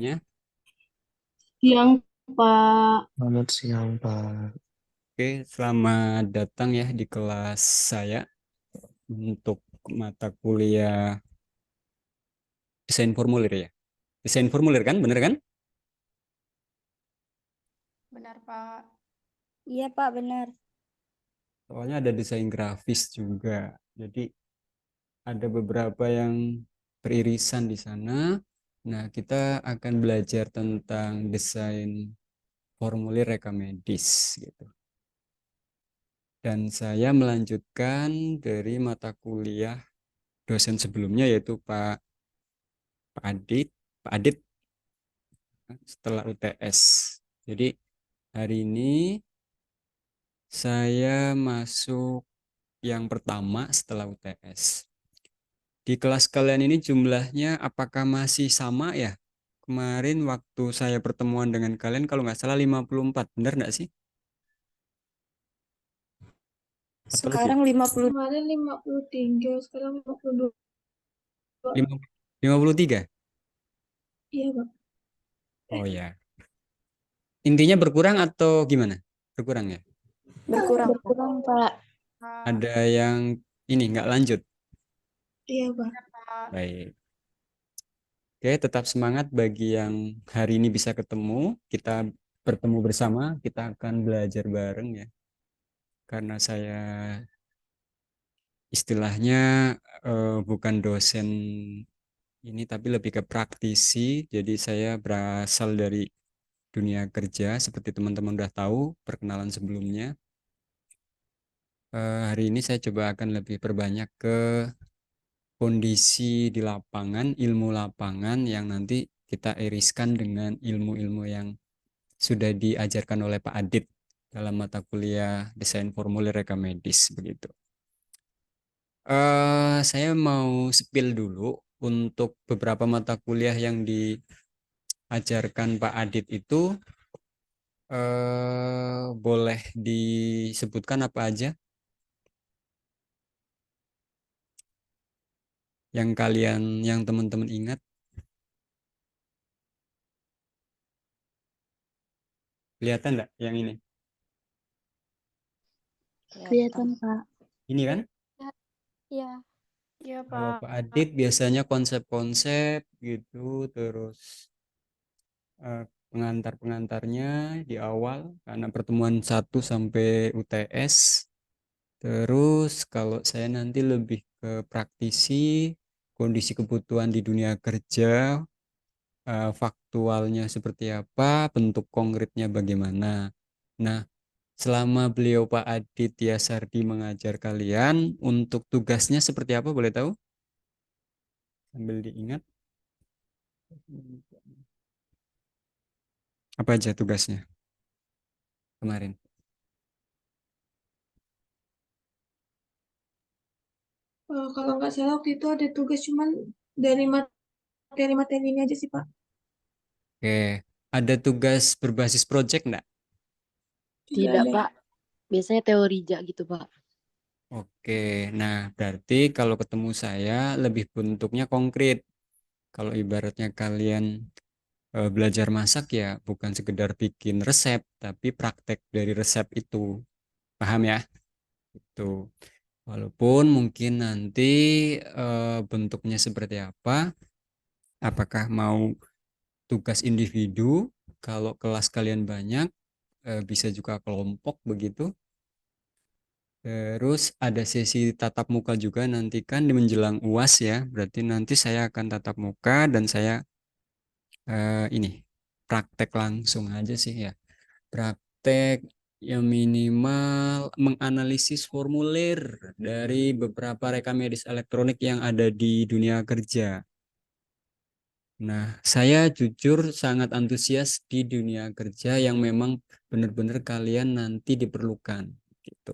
Ya. Siang, Pak. Selamat siang, Pak. Oke, selamat datang ya di kelas saya untuk mata kuliah desain formulir ya. Desain formulir kan, bener kan? Benar, Pak. Iya Pak, benar. Soalnya ada desain grafis juga. Jadi ada beberapa yang beririsan di sana. Nah, kita akan belajar tentang desain formulir reka medis gitu. Dan saya melanjutkan dari mata kuliah dosen sebelumnya yaitu Pak Adit, Pak Adit setelah UTS. Jadi hari ini saya masuk yang pertama setelah UTS. Di kelas kalian ini jumlahnya apakah masih sama ya? Kemarin waktu saya pertemuan dengan kalian kalau nggak salah 54, benar nggak sih? Atau lebih? Sekarang 50. Kemarin 53, sekarang 52. 53? Iya, Pak. Oh ya. Intinya berkurang atau gimana? Berkurang ya? Berkurang Pak. Berkurang, Pak. Ada yang ini nggak lanjut? Iya, Pak. Baik. Oke, tetap semangat bagi yang hari ini bisa ketemu. Kita bertemu bersama, kita akan belajar bareng ya. Karena saya istilahnya bukan dosen ini, tapi lebih ke praktisi. Jadi saya berasal dari dunia kerja, seperti teman-teman udah tahu, perkenalan sebelumnya. Hari ini saya coba akan lebih perbanyak ke kondisi di lapangan, ilmu lapangan yang nanti kita iriskan dengan ilmu-ilmu yang sudah diajarkan oleh Pak Adit dalam mata kuliah desain formulir reka medis begitu. Saya mau spill dulu untuk beberapa mata kuliah yang diajarkan Pak Adit itu boleh disebutkan apa aja yang yang teman-teman ingat. Kelihatan nggak yang ini? Kelihatan. Kelihatan, Pak. Ini kan? Iya. Iya, Kalau Pak. Pak Adit biasanya konsep-konsep gitu, terus pengantar-pengantarnya di awal karena pertemuan 1 sampai UTS. Terus kalau saya nanti lebih ke praktisi, kondisi kebutuhan di dunia kerja, faktualnya seperti apa, bentuk konkretnya bagaimana. Nah, selama beliau Pak Aditya Sardi mengajar kalian, untuk tugasnya seperti apa boleh tahu? Sambil diingat, apa aja tugasnya kemarin? Kalau nggak salah waktu itu ada tugas cuman dari materi-materi ini aja sih, Pak. Oke, ada tugas berbasis project enggak? Tidak Tidak ada. Pak, biasanya teori ja gitu Pak. Oke, nah berarti kalau ketemu saya lebih bentuknya konkret. Kalau ibaratnya kalian belajar masak ya bukan sekedar bikin resep, tapi praktek dari resep itu. Paham ya? Itu. Walaupun mungkin nanti bentuknya seperti apa, apakah mau tugas individu, kalau kelas kalian banyak, bisa juga kelompok begitu. Terus ada sesi tatap muka juga nanti kan di menjelang UAS ya. Berarti nanti saya akan tatap muka dan saya ini praktek langsung aja sih ya. Praktek yang minimal menganalisis formulir dari beberapa rekam medis elektronik yang ada di dunia kerja. Nah, saya jujur sangat antusias di dunia kerja yang memang benar-benar kalian nanti diperlukan gitu.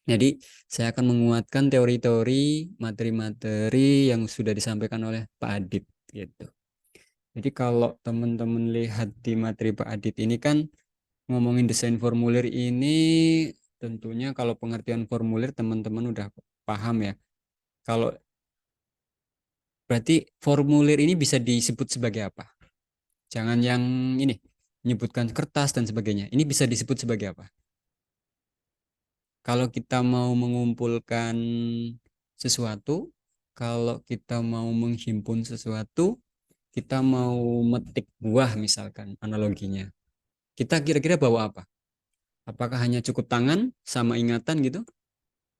Jadi, saya akan menguatkan teori-teori, materi-materi yang sudah disampaikan oleh Pak Adit gitu. Jadi, kalau teman-teman lihat di materi Pak Adit ini kan ngomongin desain formulir ini tentunya kalau pengertian formulir teman-teman udah paham ya. Kalau berarti formulir ini bisa disebut sebagai apa? Jangan yang ini, menyebutkan kertas dan sebagainya. Ini bisa disebut sebagai apa? Kalau kita mau mengumpulkan sesuatu, kalau kita mau menghimpun sesuatu, kita mau metik buah misalkan analoginya. Kita kira-kira bawa apa? Apakah hanya cukup tangan sama ingatan gitu?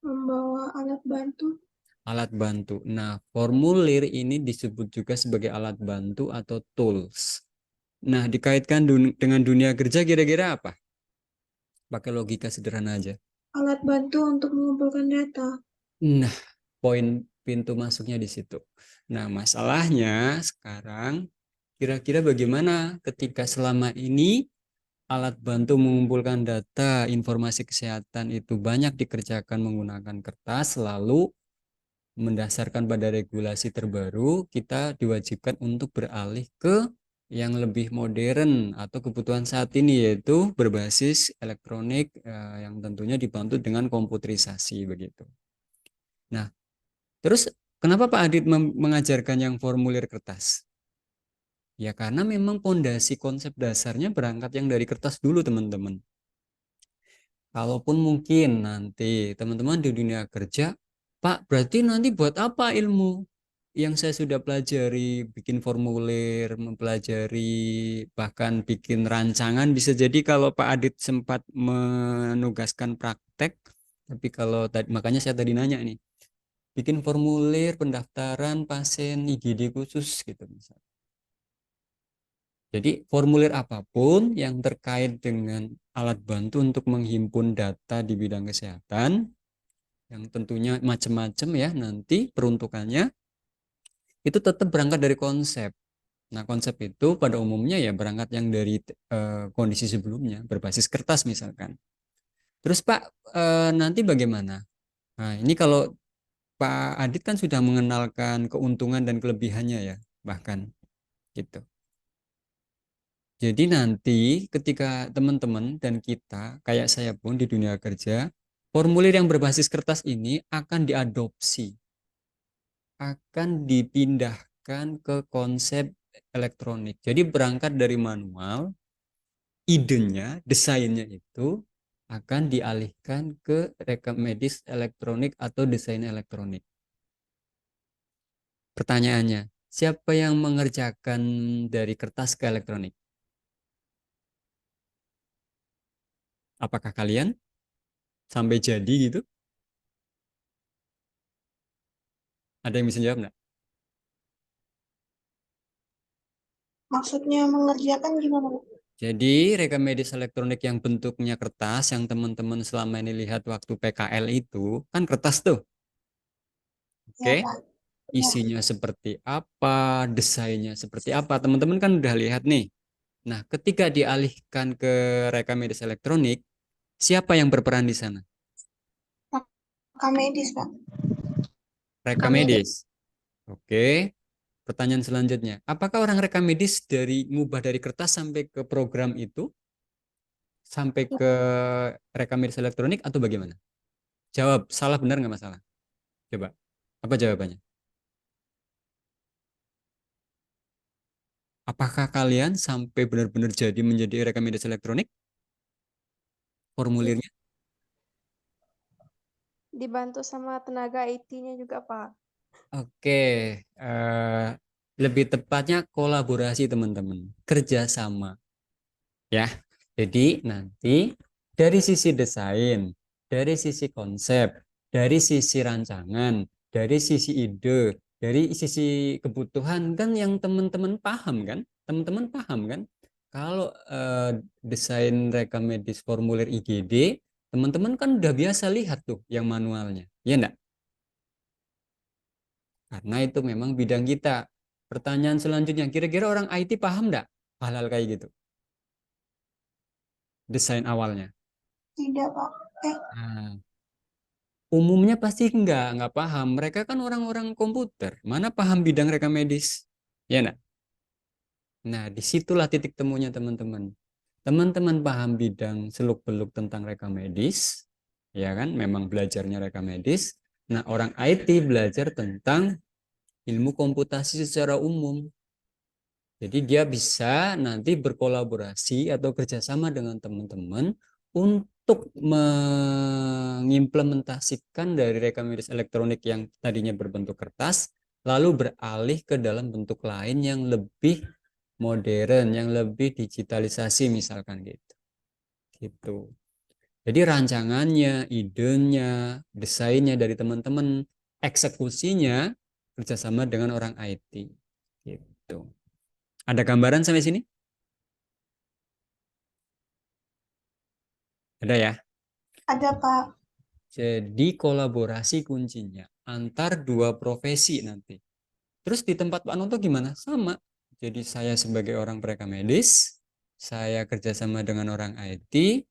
Membawa alat bantu. Alat bantu. Nah, formulir ini disebut juga sebagai alat bantu atau tools. Nah, dikaitkan dengan dunia kerja kira-kira apa? Pakai logika sederhana aja. Alat bantu untuk mengumpulkan data. Nah, poin pintu masuknya di situ. Nah, masalahnya sekarang kira-kira bagaimana ketika selama ini alat bantu mengumpulkan data informasi kesehatan itu banyak dikerjakan menggunakan kertas, lalu mendasarkan pada regulasi terbaru, kita diwajibkan untuk beralih ke yang lebih modern atau kebutuhan saat ini, yaitu berbasis elektronik yang tentunya dibantu dengan komputerisasi begitu. Nah, terus kenapa Pak Adit mengajarkan yang formulir kertas? Ya karena memang pondasi konsep dasarnya berangkat yang dari kertas dulu teman-teman. Kalaupun mungkin nanti teman-teman di dunia kerja, Pak, berarti nanti buat apa ilmu yang saya sudah pelajari, bikin formulir, mempelajari, bahkan bikin rancangan, bisa jadi kalau Pak Adit sempat menugaskan praktek, tapi kalau tadi, makanya saya tadi nanya nih, bikin formulir pendaftaran pasien IGD khusus gitu misalnya. Jadi formulir apapun yang terkait dengan alat bantu untuk menghimpun data di bidang kesehatan, yang tentunya macam-macam ya nanti peruntukannya, itu tetap berangkat dari konsep. Nah konsep itu pada umumnya ya berangkat yang dari kondisi sebelumnya, berbasis kertas misalkan. Terus Pak, nanti bagaimana? Nah ini kalau Pak Adit kan sudah mengenalkan keuntungan dan kelebihannya ya, bahkan gitu. Jadi nanti ketika teman-teman dan kita, kayak saya pun di dunia kerja, formulir yang berbasis kertas ini akan diadopsi, akan dipindahkan ke konsep elektronik. Jadi berangkat dari manual, idenya, desainnya itu akan dialihkan ke rekam medis elektronik atau desain elektronik. Pertanyaannya, siapa yang mengerjakan dari kertas ke elektronik? Apakah kalian sampai jadi gitu? Ada yang bisa jawab nggak? Maksudnya mengerjakan gimana, Bu? Jadi rekam medis elektronik yang bentuknya kertas yang teman-teman selama ini lihat waktu PKL itu kan kertas tuh. Ya, Oke. Pak. Ya. Isinya seperti apa, desainnya seperti apa. Teman-teman kan udah lihat nih. Nah, ketika dialihkan ke rekam medis elektronik, siapa yang berperan di sana? Rekam medis, Pak. Rekam Rekam medis. medis. Oke. Pertanyaan selanjutnya, apakah orang rekam medis dari ngubah dari kertas sampai ke program itu, sampai ke rekam medis elektronik atau bagaimana? Jawab, salah benar nggak masalah. Coba, apa jawabannya? Apakah kalian sampai benar-benar jadi menjadi rekam medis elektronik formulirnya? Dibantu sama tenaga IT-nya juga, Pak. Oke, eh, lebih tepatnya kolaborasi teman-teman, kerjasama. Ya. Jadi nanti dari sisi desain, dari sisi konsep, dari sisi rancangan, dari sisi ide, dari sisi kebutuhan kan yang teman-teman paham kan? Teman-teman paham kan? Kalau desain rekam medis formulir IGD, teman-teman kan udah biasa lihat tuh yang manualnya. Ya enggak? Karena itu memang bidang kita. Pertanyaan selanjutnya, kira-kira orang IT paham enggak hal-hal kayak gitu? Desain awalnya. Tidak, Pak. Nah, umumnya pasti nggak paham. Mereka kan orang-orang komputer, mana paham bidang rekam medis, ya nak. Nah, disitulah titik temunya teman-teman. Teman-teman paham bidang seluk-beluk tentang rekam medis, ya kan? Memang belajarnya rekam medis. Nah, orang IT belajar tentang ilmu komputasi secara umum. Jadi dia bisa nanti berkolaborasi atau kerjasama dengan teman-teman untuk mengimplementasikan dari rekam medis elektronik yang tadinya berbentuk kertas, lalu beralih ke dalam bentuk lain yang lebih modern, yang lebih digitalisasi misalkan gitu. Gitu. Jadi rancangannya, idenya, desainnya dari teman-teman, eksekusinya kerjasama dengan orang IT. Gitu. Ada gambaran sampai sini? Ada ya? Ada, Pak. Jadi kolaborasi kuncinya antar dua profesi nanti. Terus di tempat Pak Noto gimana? Sama. Jadi saya sebagai orang pereka medis, saya kerjasama dengan orang IT.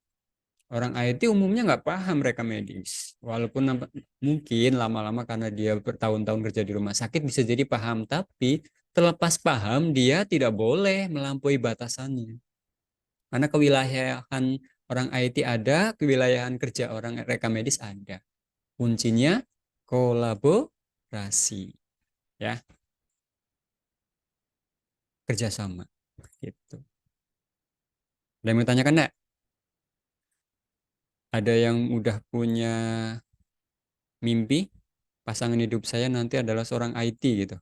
Orang IT umumnya nggak paham reka medis. Walaupun mungkin lama-lama karena dia bertahun-tahun kerja di rumah sakit bisa jadi paham. Tapi terlepas paham dia tidak boleh melampaui batasannya. Karena kewilayahan orang IT ada, kewilayahan kerja orang reka medis ada. Kuncinya kolaborasi, ya, kerjasama. Gitu. Ada yang mau tanyakan enggak? Ada yang udah punya mimpi pasangan hidup saya nanti adalah seorang IT gitu.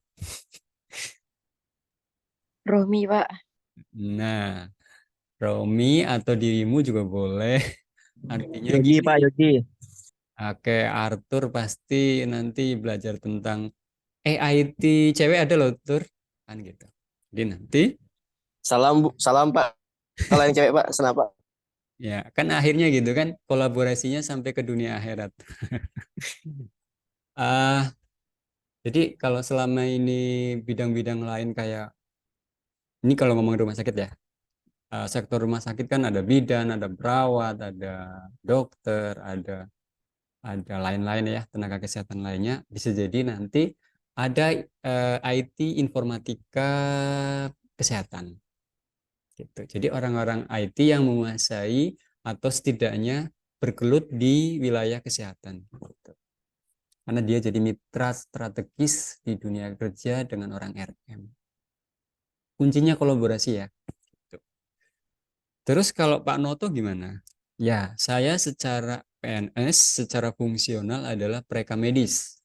Romi, Pak. Nah, Romi atau dirimu juga boleh. Artinya Yogi gini. Pak Yogi. Oke, Arthur pasti nanti belajar tentang IT cewek ada loh, Tur. Kan gitu. Jadi nanti Salam Bu, salam Pak. Kalau yang cewek Pak, kenapa? ya kan akhirnya gitu kan kolaborasinya sampai ke dunia akhirat. Ah, jadi kalau selama ini bidang-bidang lain kayak ini kalau ngomong rumah sakit ya, sektor rumah sakit kan ada bidan, ada perawat, ada dokter, ada lain-lain ya tenaga kesehatan lainnya. Bisa jadi nanti ada IT informatika kesehatan gitu. Jadi orang-orang IT yang menguasai atau setidaknya bergelut di wilayah kesehatan. Gitu. Karena dia jadi mitra strategis di dunia kerja dengan orang RM. Kuncinya kolaborasi ya. Gitu. Terus kalau Pak Noto gimana? Ya, saya secara PNS, secara fungsional adalah preka medis.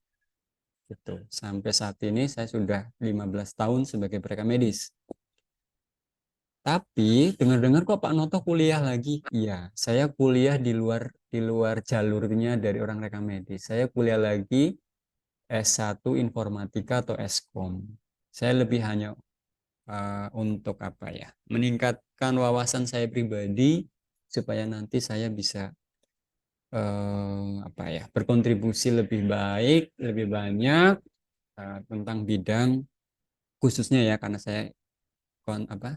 Gitu. Sampai saat ini saya sudah 15 tahun sebagai preka medis. Tapi dengar-dengar kok Pak Noto kuliah lagi. Iya, saya kuliah di luar jalurnya dari orang reka medis. Saya kuliah lagi S1 Informatika atau Eskom. Saya lebih hanya untuk apa ya? Meningkatkan wawasan saya pribadi supaya nanti saya bisa apa ya? Berkontribusi lebih baik, lebih banyak tentang bidang khususnya ya karena saya apa?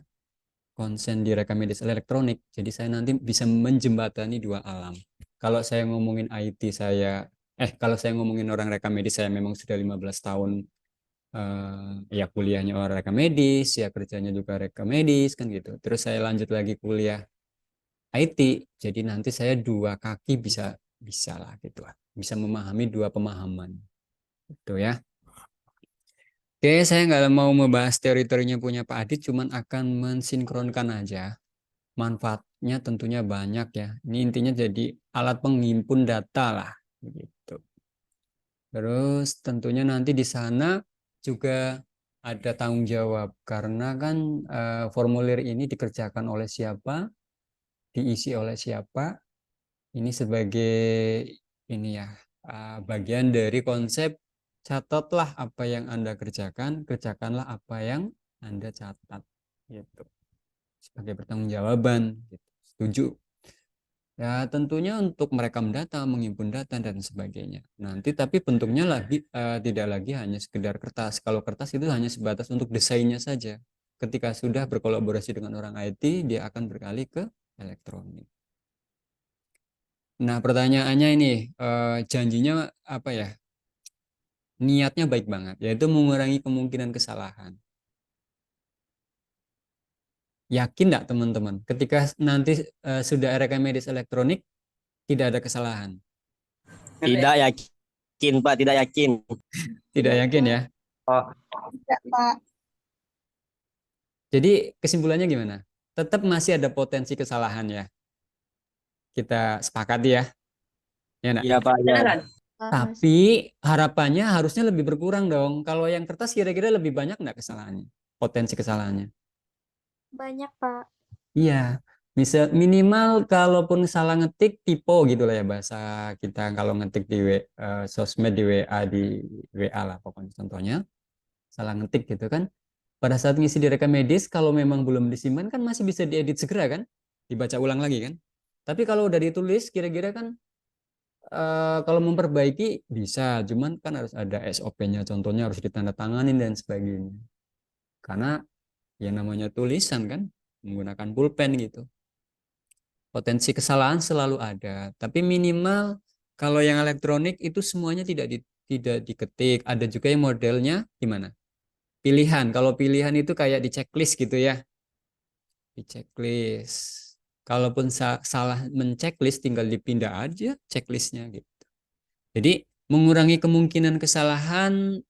Konsen di rekam medis elektronik. Jadi saya nanti bisa menjembatani dua alam. Kalau saya ngomongin IT kalau saya ngomongin orang rekam medis saya memang sudah 15 tahun ya kuliahnya orang rekam medis, ya kerjanya juga rekam medis kan gitu. Terus saya lanjut lagi kuliah IT. Jadi nanti saya dua kaki bisa bisa lah gitu lah. Bisa memahami dua pemahaman. Gitu ya. Oke, saya nggak mau membahas teori-teorinya punya Pak Adit, cuman akan mensinkronkan aja. Manfaatnya tentunya banyak ya. Ini intinya jadi alat penghimpun data lah. Begitu. Terus tentunya nanti di sana juga ada tanggung jawab karena kan formulir ini dikerjakan oleh siapa, diisi oleh siapa. Ini sebagai ini ya bagian dari konsep catatlah apa yang Anda kerjakan, kerjakanlah apa yang Anda catat. Gitu. Sebagai pertanggungjawaban. Gitu. Setuju? Ya, tentunya untuk merekam data, menghimpun data dan sebagainya. Nanti tapi bentuknya tidak lagi hanya sekedar kertas. Kalau kertas itu hanya sebatas untuk desainnya saja. Ketika sudah berkolaborasi dengan orang IT, dia akan beralih ke elektronik. Nah, pertanyaannya ini janjinya apa ya? Niatnya baik banget, yaitu mengurangi kemungkinan kesalahan. Yakin nggak teman-teman? Ketika nanti sudah rekam medis elektronik, tidak ada kesalahan. Tidak yakin Pak, tidak yakin. Tidak yakin ya? Oh, Tidak, Pak. Jadi kesimpulannya gimana? Tetap masih ada potensi kesalahan ya. Kita sepakati ya. Ya nggak? Iya Pak, ya. Masih Tapi harapannya harusnya lebih berkurang dong. Kalau yang kertas kira-kira lebih banyak nggak kesalahannya? Potensi kesalahannya. banyak, Pak. Iya. Minimal kalaupun salah ngetik typo gitu lah ya bahasa kita kalau ngetik di sosmed di WA di WA lah pokoknya contohnya salah ngetik gitu kan. Pada saat ngisi di rekam medis kalau memang belum disimpan kan masih bisa diedit segera kan? Dibaca ulang lagi kan? Tapi kalau udah ditulis kira-kira kan kalau memperbaiki bisa, cuman kan harus ada SOP-nya, contohnya harus ditandatanganin dan sebagainya. Karena ya namanya tulisan kan, menggunakan pulpen gitu. Potensi kesalahan selalu ada, tapi minimal kalau yang elektronik itu semuanya tidak diketik. Ada juga yang modelnya gimana? Pilihan. Kalau pilihan itu kayak di checklist gitu ya, di checklist. Kalaupun salah menceklis, tinggal dipindah aja checklistnya gitu. Jadi mengurangi kemungkinan kesalahan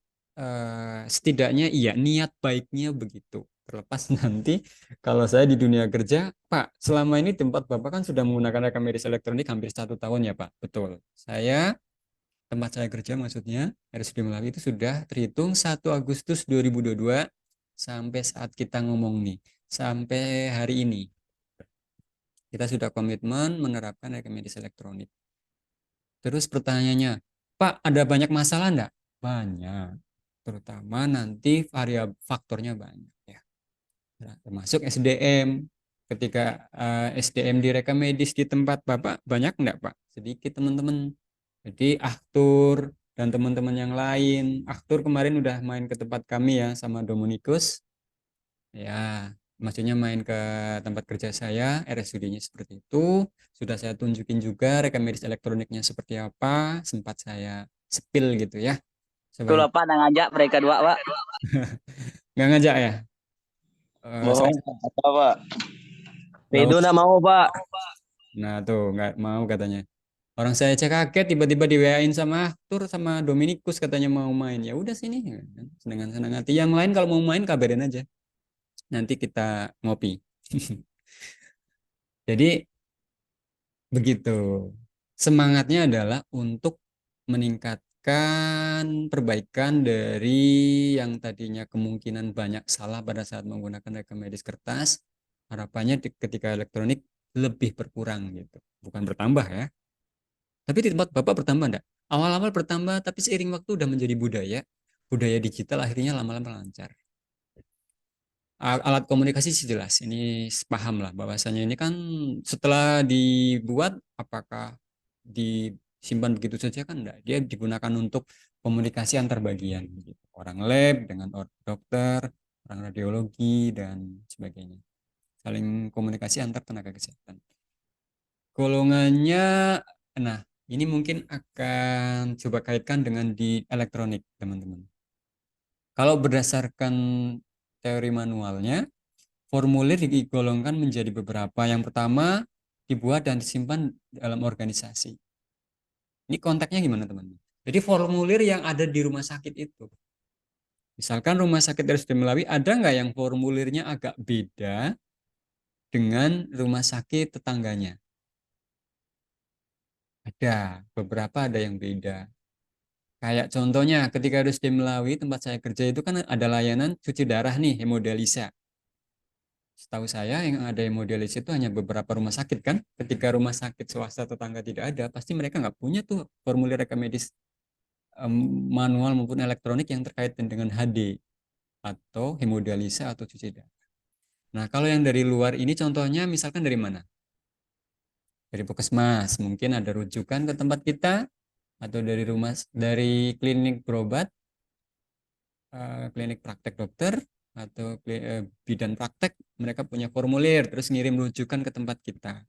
setidaknya iya niat baiknya begitu. Terlepas nanti kalau saya di dunia kerja, Pak, selama ini tempat Bapak kan sudah menggunakan rekam medis elektronik hampir 1 tahun ya Pak. Betul. Tempat saya kerja maksudnya RSUD Melawi itu sudah terhitung 1 Agustus 2022 sampai saat kita ngomong nih, sampai hari ini. Kita sudah komitmen menerapkan rekam medis elektronik. Terus pertanyaannya, Pak, ada banyak masalah enggak? Banyak. Terutama nanti variabel faktornya banyak ya. Nah, termasuk SDM. Ketika SDM di rekam medis di tempat Bapak banyak enggak, Pak? Sedikit teman-teman. Jadi Aktur dan teman-teman yang lain. Aktur kemarin udah main ke tempat kami ya sama Dominikus. Ya, maksudnya main ke tempat kerja saya, RSUD-nya seperti itu. Sudah saya tunjukin juga rekam medis elektroniknya seperti apa, sempat saya spill gitu ya. Betul Supaya Pak, nang ngajak mereka dua Pak. nggak ngajak ya. Bohong. Apa Pak? Lawan. Ridho nak mau Pak. Nah tuh nggak mau katanya. Orang saya cek kaget tiba-tiba di WA-in sama Aktur sama Dominikus katanya mau main. Ya udah sini dengan senang hati. Yang lain kalau mau main kabarin aja. Nanti kita ngopi. Jadi begitu. Semangatnya adalah untuk meningkatkan perbaikan dari yang tadinya kemungkinan banyak salah pada saat menggunakan rekam medis kertas, harapannya ketika elektronik lebih berkurang gitu. Bukan bertambah ya. Tapi di tempat Bapak bertambah enggak? Awal-awal bertambah, tapi seiring waktu udah menjadi budaya. Budaya digital akhirnya lama-lama lancar. Alat komunikasi sih jelas, ini paham lah bahwasanya ini kan setelah dibuat apakah disimpan begitu saja kan enggak, dia digunakan untuk komunikasi antar bagian gitu. Orang lab dengan dokter, orang radiologi dan sebagainya, saling komunikasi antar tenaga kesehatan. Golongannya, nah ini mungkin akan coba kaitkan dengan di elektronik teman-teman. Kalau berdasarkan teori manualnya, formulir digolongkan menjadi beberapa. Yang pertama, dibuat dan disimpan dalam organisasi. Ini konteksnya gimana, teman-teman? Jadi formulir yang ada di rumah sakit itu. Misalkan rumah sakit RSUD Melawi, ada nggak yang formulirnya agak beda dengan rumah sakit tetangganya? Ada, beberapa ada yang beda. Kayak contohnya, ketika RSUD Melawi, tempat saya kerja itu kan ada layanan cuci darah nih, hemodialisa. Setahu saya yang ada hemodialis itu hanya beberapa rumah sakit kan. Ketika rumah sakit swasta tetangga tidak ada, pasti mereka nggak punya tuh formulir rekam medis manual maupun elektronik yang terkait dengan HD atau hemodialisa atau cuci darah. Nah, kalau yang dari luar ini contohnya misalkan dari mana? Dari puskesmas, mungkin ada rujukan ke tempat kita atau dari klinik berobat, klinik praktek dokter atau bidan praktek, mereka punya formulir terus ngirim rujukan ke tempat kita.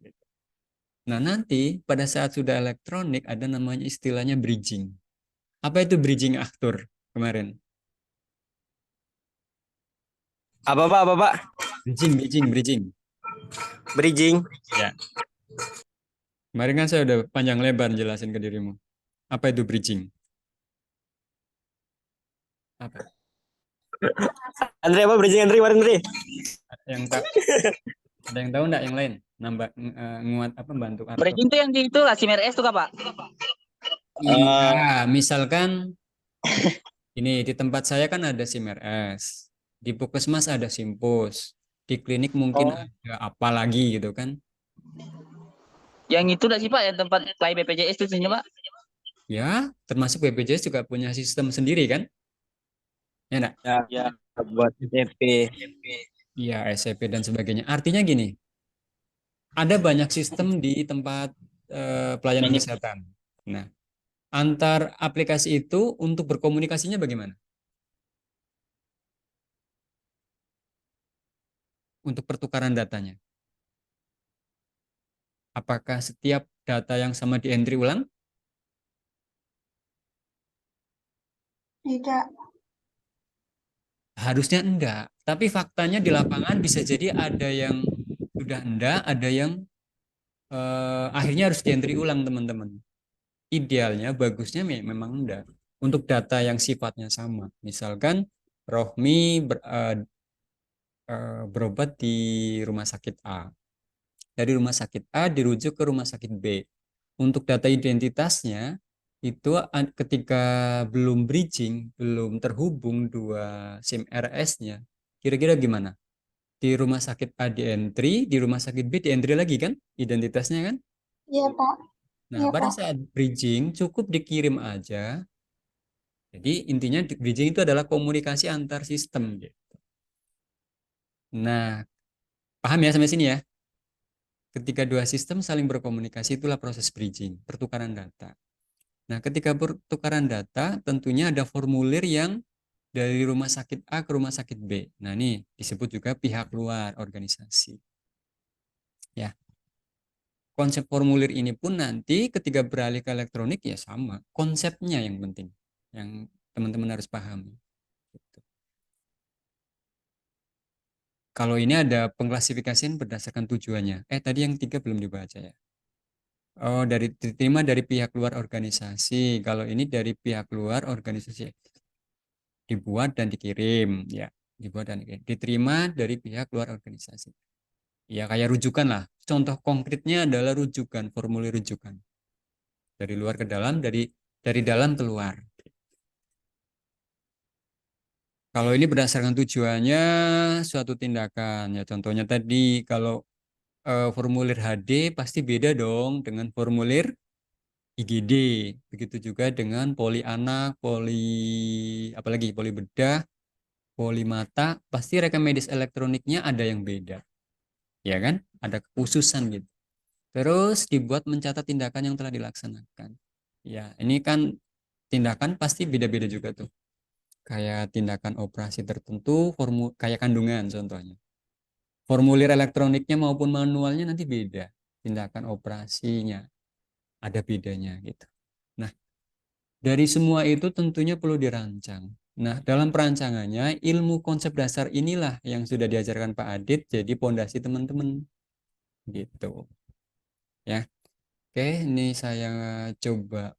Nah, nanti pada saat sudah elektronik ada namanya istilahnya bridging. Apa itu bridging Aktur kemarin? Apa Pak? Apa Pak? Bridging. Bridging. Ya. Kemarin kan saya udah panjang lebar jelasin ke dirimu. Apa itu bridging? Apa? Andre apa bridging Andre kemarin Andre? Ada yang tak ada yang tahu enggak yang lain? Nambah nguat apa bantu atau Bridging tuh yang di itu lah, SIM RS tuh Kak, Pak. iya, misalkan ini di tempat saya kan ada SIM-RS, di puskesmas ada SIMPUS, di klinik mungkin Oh, ada apa lagi gitu kan? yang itu dah sih Pak, yang tempat play BPJS itu sini Pak. Ya, termasuk BPJS juga punya sistem sendiri kan? Ya enggak? Ya, Ya. buat CP. Iya, SCP dan sebagainya. Artinya gini, ada banyak sistem di tempat pelayanan Ini kesehatan. Nah, antar aplikasi itu untuk berkomunikasinya bagaimana? Untuk pertukaran datanya. Apakah setiap data yang sama di entry ulang? Tidak. Harusnya enggak. Tapi faktanya di lapangan bisa jadi ada yang sudah enggak, ada yang akhirnya harus di entry ulang teman-teman. Idealnya, bagusnya memang enggak. Untuk data yang sifatnya sama. Misalkan Rohmi berobat di rumah sakit A. Dari rumah sakit A dirujuk ke rumah sakit B. Untuk data identitasnya itu ketika belum bridging, belum terhubung dua SIM RS-nya, kira-kira gimana? Di rumah sakit A di entry, di rumah sakit B di entry lagi kan identitasnya kan? Iya, Pak. Nah, Iya, pada Pak. saat bridging cukup dikirim aja. Jadi intinya bridging itu adalah komunikasi antar sistem gitu. Nah, paham ya sampai sini ya? Ketika dua sistem saling berkomunikasi itulah proses bridging, pertukaran data. Nah, ketika pertukaran data tentunya ada formulir yang dari rumah sakit A ke rumah sakit B. Nah, ini disebut juga pihak luar organisasi. Ya, konsep formulir ini pun nanti ketika beralih ke elektronik ya sama, konsepnya yang penting, yang teman-teman harus pahami. Gitu. Kalau ini ada pengklasifikasian berdasarkan tujuannya. Tadi yang tiga belum dibaca ya. Oh, dari diterima dari pihak luar organisasi. Kalau ini dari pihak luar organisasi dibuat dan dikirim, ya. Dibuat dan dikirim. Diterima dari pihak luar organisasi. Ya, kayak rujukan lah. Contoh konkretnya adalah rujukan, formulir rujukan. Dari luar ke dalam, dari dalam keluar. Kalau ini berdasarkan tujuannya suatu tindakan. Ya, contohnya tadi kalau formulir HD pasti beda dong dengan formulir IGD. Begitu juga dengan poli anak, poli apalagi poli bedah, poli mata, pasti rekam medis elektroniknya ada yang beda. Ya kan? Ada kekhususan gitu. Terus dibuat mencatat tindakan yang telah dilaksanakan. Ya, ini kan tindakan pasti beda-beda juga tuh. Kayak tindakan operasi tertentu, kayak kandungan contohnya. Formulir elektroniknya maupun manualnya nanti beda. Tindakan operasinya ada bedanya gitu. Nah, dari semua itu tentunya perlu dirancang. Nah, dalam perancangannya, ilmu konsep dasar inilah yang sudah diajarkan Pak Adit jadi pondasi teman-teman gitu. Ya. Oke, ini saya coba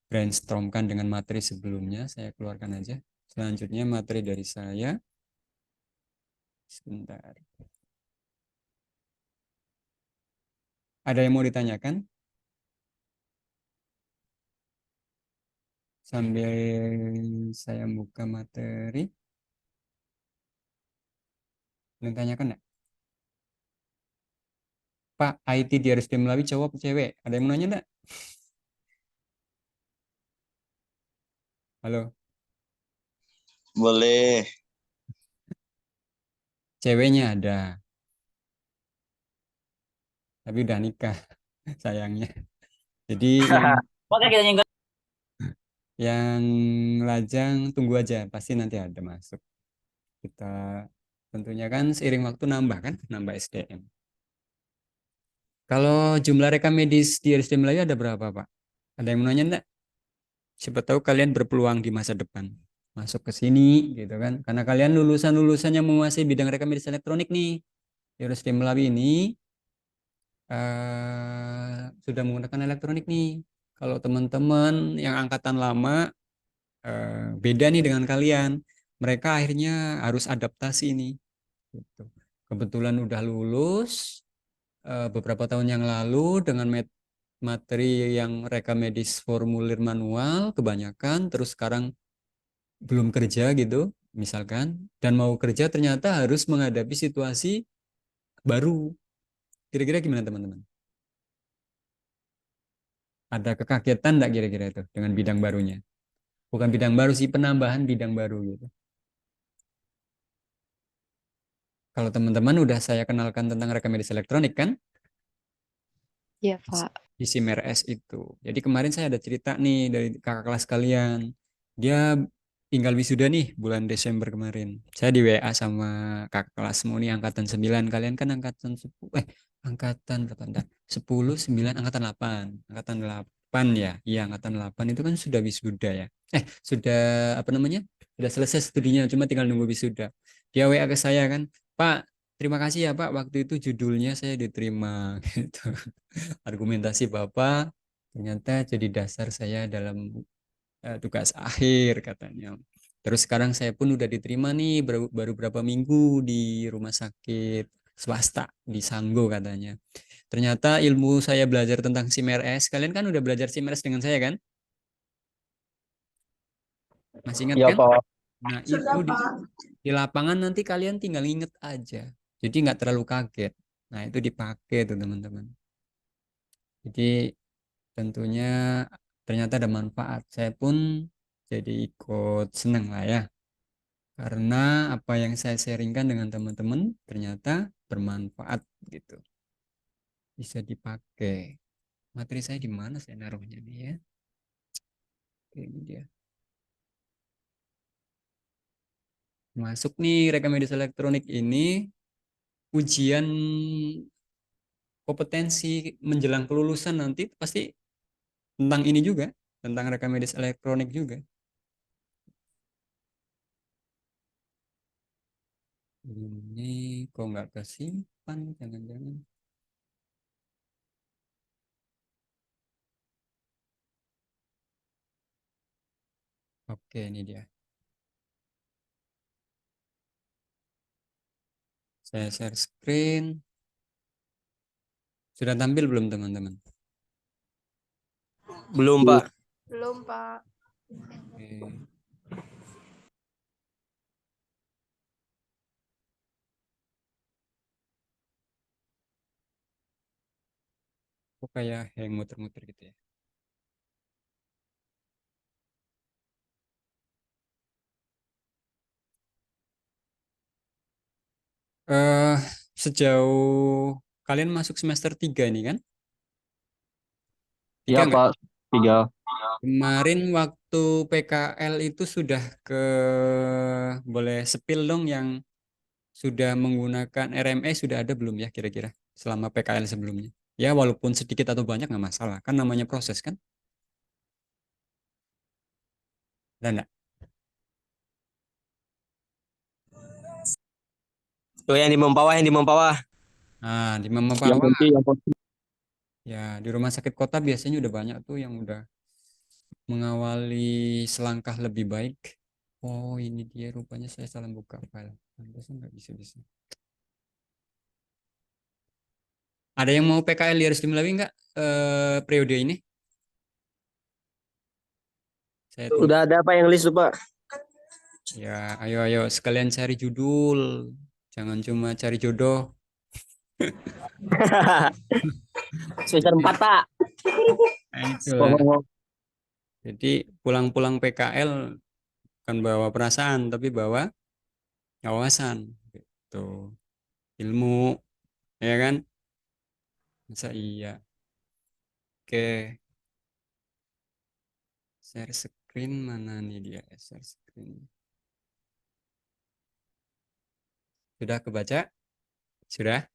brainstormkan dengan materi sebelumnya, saya keluarkan aja. Selanjutnya materi dari saya. Sebentar. Ada yang mau ditanyakan? Sambil saya buka materi. Ada yang tanyakan enggak? Pak, IT di RSD Melawi cowok atau cewek? Ada yang mau nanya enggak? Halo, Boleh. ceweknya ada, tapi udah nikah, sayangnya. Jadi Oke kita nyenggol. yang lajang tunggu aja, pasti nanti ada masuk. Kita tentunya kan seiring waktu nambah kan, nambah SDM. Kalau jumlah rekam medis di RSD Melayu ada berapa, Pak? Ada yang mau nanya enggak? Siapa tahu kalian berpeluang di masa depan masuk ke sini gitu kan. Karena kalian lulusan-lulusan yang menguasai bidang rekam medis elektronik nih. Di RSD Melawi ini sudah menggunakan elektronik nih. Kalau teman-teman yang angkatan lama beda nih dengan kalian. Mereka akhirnya harus adaptasi nih. Gitu. Kebetulan udah lulus beberapa tahun yang lalu dengan materi yang rekamedis formulir manual kebanyakan, terus sekarang belum kerja gitu, misalkan, dan mau kerja ternyata harus menghadapi situasi baru. Kira-kira gimana teman-teman? Ada kekagetan enggak kira-kira itu dengan bidang barunya? Bukan bidang baru sih, penambahan bidang baru gitu. Kalau teman-teman udah saya kenalkan tentang rekam medis elektronik kan? Iya, Pak. Di SIMRS itu. Jadi kemarin saya ada cerita nih dari kakak kelas kalian. Dia tinggal wisuda nih bulan Desember kemarin. Saya di WA sama kakak kelasmu nih angkatan 9. Kalian kan angkatan 10. Angkatan berapa? Bentar. 10, 9, angkatan 8. Angkatan 8 ya. Iya, angkatan 8 itu kan sudah wisuda ya. Sudah apa namanya? Sudah selesai studinya, cuma tinggal nunggu wisuda. Dia WA ke saya kan, "Pak, terima kasih ya Pak, waktu itu judulnya saya diterima." Gitu. Argumentasi Bapak ternyata jadi dasar saya dalam tugas akhir katanya. Terus sekarang saya pun udah diterima nih baru berapa minggu di rumah sakit swasta di Sanggo katanya. Ternyata ilmu saya belajar tentang SIMRS, kalian kan udah belajar SIMRS dengan saya kan? Masih ingat Iya kan? Pak. Nah itu Sudah, Pak. di lapangan nanti kalian tinggal inget aja. Jadi nggak terlalu kaget. Nah itu dipakai tuh teman-teman. Jadi tentunya ternyata ada manfaat. Saya pun jadi ikut senang lah ya. Karena apa yang saya sharingkan dengan teman-teman ternyata bermanfaat gitu. Bisa dipakai. Materi saya di mana saya naruhnya nih ya? Oke, ini dia. Masuk nih rekam medis elektronik ini ujian kompetensi menjelang kelulusan nanti pasti tentang ini juga, tentang rekam medis elektronik juga. Ini kok nggak kesimpan, jangan-jangan. Oke, ini dia. Saya share screen. Sudah tampil belum teman-teman? Belum Pak. Belum, Pak. Oke. Kok kayak hang muter-muter gitu ya? Eh, Sejauh kalian masuk semester 3 ini kan? Iya 3 nggak? Pak. 3. Kemarin waktu PKL itu sudah boleh spill dong yang sudah menggunakan RME sudah ada belum ya kira-kira selama PKL sebelumnya? Ya walaupun sedikit atau banyak nggak masalah, kan namanya proses kan? Dan enggak? Tuh yang di Mempawah, yang di Mempawah. Nah, di Mama Yang Pawa kunci, yang kunci. ya di rumah sakit kota biasanya udah banyak tuh yang udah mengawali selangkah lebih baik. Oh, ini dia rupanya saya salah buka file. Pantesan nggak bisa-bisa. Ada yang mau PKL di Harus Melalui nggak periode ini? Saya tunggu. Udah ada Pak yang list tuh Pak. Ya, ayo sekalian cari judul. Jangan cuma cari jodoh. Semester 4 Pak. Nah, itulah. Jadi pulang-pulang PKL bukan bawa perasaan, tapi bawa wawasan. Gitu. Ilmu, ya kan? Masa iya? Oke, share screen mana nih dia? Share screen. Sudah kebaca? Sudah?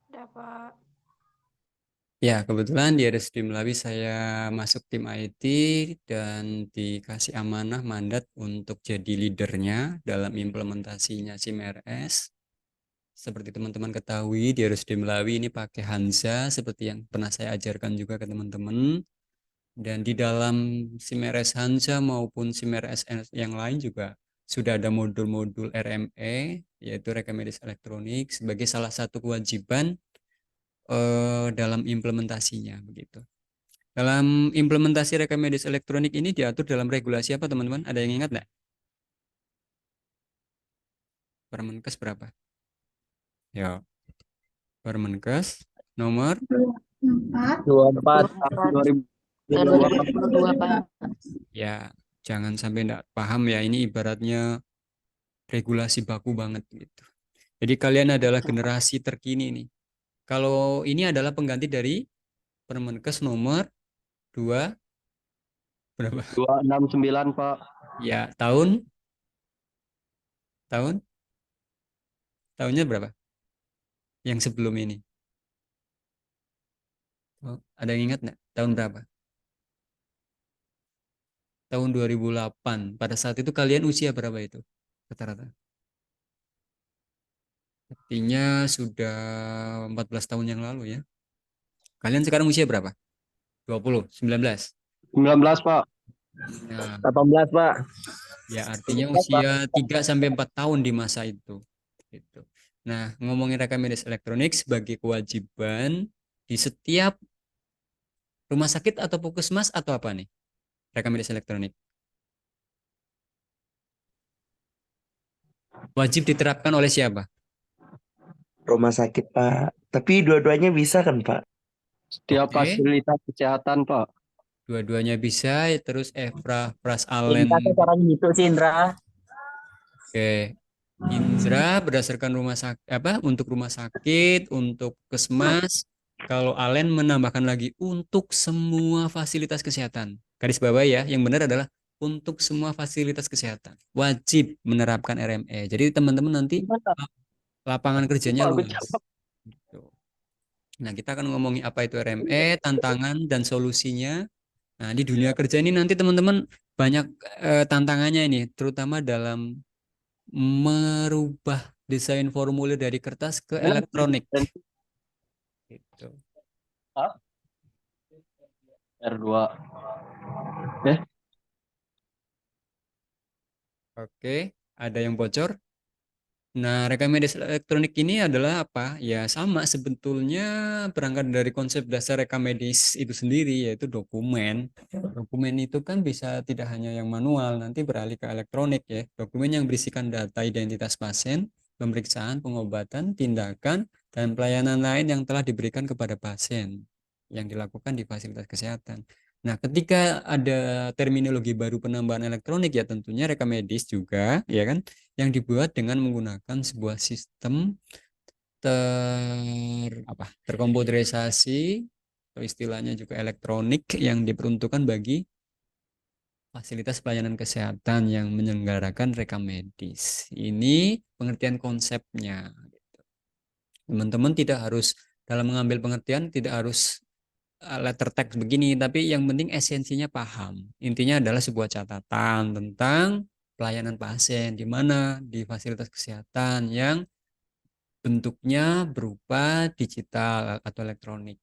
Udah, Pak. Ya, kebetulan di RSUD Melawi saya masuk tim IT dan dikasih amanah mandat untuk jadi leadernya dalam implementasinya SIMRS. Seperti teman-teman ketahui, di RSUD Melawi ini pakai Hansa seperti yang pernah saya ajarkan juga ke teman-teman. Dan di dalam SIM RS Hansa maupun SIM RS yang lain juga sudah ada modul-modul RME, yaitu rekam medis elektronik, sebagai salah satu kewajiban dalam implementasinya begitu. Dalam implementasi rekam medis elektronik ini diatur dalam regulasi apa, teman-teman? Ada yang ingat nggak? Permenkes berapa? Ya, Permenkes nomor 4 24 Tahun 2022. 2022, Pak. ya, jangan sampai nggak paham ya, ini ibaratnya regulasi baku banget gitu. Jadi kalian adalah generasi terkini nih. Kalau ini adalah pengganti dari Permenkes nomor 2 berapa? 269 Pak. Ya, tahun tahunnya berapa? Yang sebelum ini. Oh, ada yang ingat nggak? Tahun berapa? Tahun 2008. Pada saat itu kalian usia berapa itu? Rata-rata. Artinya sudah 14 tahun yang lalu ya. Kalian sekarang usia berapa? 20, 19. 19 Pak. Nah, 18 Pak. ya artinya usia 3 sampai 4 tahun di masa itu. Gitu. Nah, ngomongin rekam medis elektronik sebagai kewajiban di setiap rumah sakit atau puskesmas atau apa nih? Rekam medis elektronik. Wajib diterapkan oleh siapa? Rumah sakit, Pak. Tapi dua-duanya bisa kan, Pak? Setiap Oke, fasilitas kesehatan Pak. dua-duanya bisa. Terus Evra Pras Indra tuh Allen. caranya gitu sih Indra. Oke, Indra berdasarkan rumah sakit apa untuk rumah sakit, untuk puskesmas. Kalau Allen menambahkan lagi untuk semua fasilitas kesehatan. Garis bawah ya, yang benar adalah untuk semua fasilitas kesehatan. Wajib menerapkan RME. Jadi teman-teman nanti lapangan kerjanya luas. Gitu. Nah, kita akan ngomongin apa itu RME, tantangan dan solusinya. Nah, di dunia kerja ini nanti teman-teman banyak tantangannya ini, terutama dalam merubah desain formulir dari kertas ke elektronik. Gitu. R2. Eh, Oke, ada yang bocor? Nah, rekam medis elektronik ini adalah apa? Ya sama sebetulnya berangkat dari konsep dasar rekam medis itu sendiri, yaitu dokumen. Dokumen itu kan bisa tidak hanya yang manual, nanti beralih ke elektronik ya. Dokumen yang berisikan data identitas pasien, pemeriksaan, pengobatan, tindakan, dan pelayanan lain yang telah diberikan kepada pasien yang dilakukan di fasilitas kesehatan. Nah, ketika ada terminologi baru penambahan elektronik ya tentunya rekam medis juga, ya kan? Yang dibuat dengan menggunakan sebuah sistem terkomputerisasi atau istilahnya juga elektronik yang diperuntukkan bagi fasilitas pelayanan kesehatan yang menyelenggarakan rekam medis. Ini pengertian konsepnya. Teman-teman tidak harus dalam mengambil pengertian tidak harus letter text begini, tapi yang penting esensinya paham. Intinya adalah sebuah catatan tentang pelayanan pasien di mana di fasilitas kesehatan yang bentuknya berupa digital atau elektronik.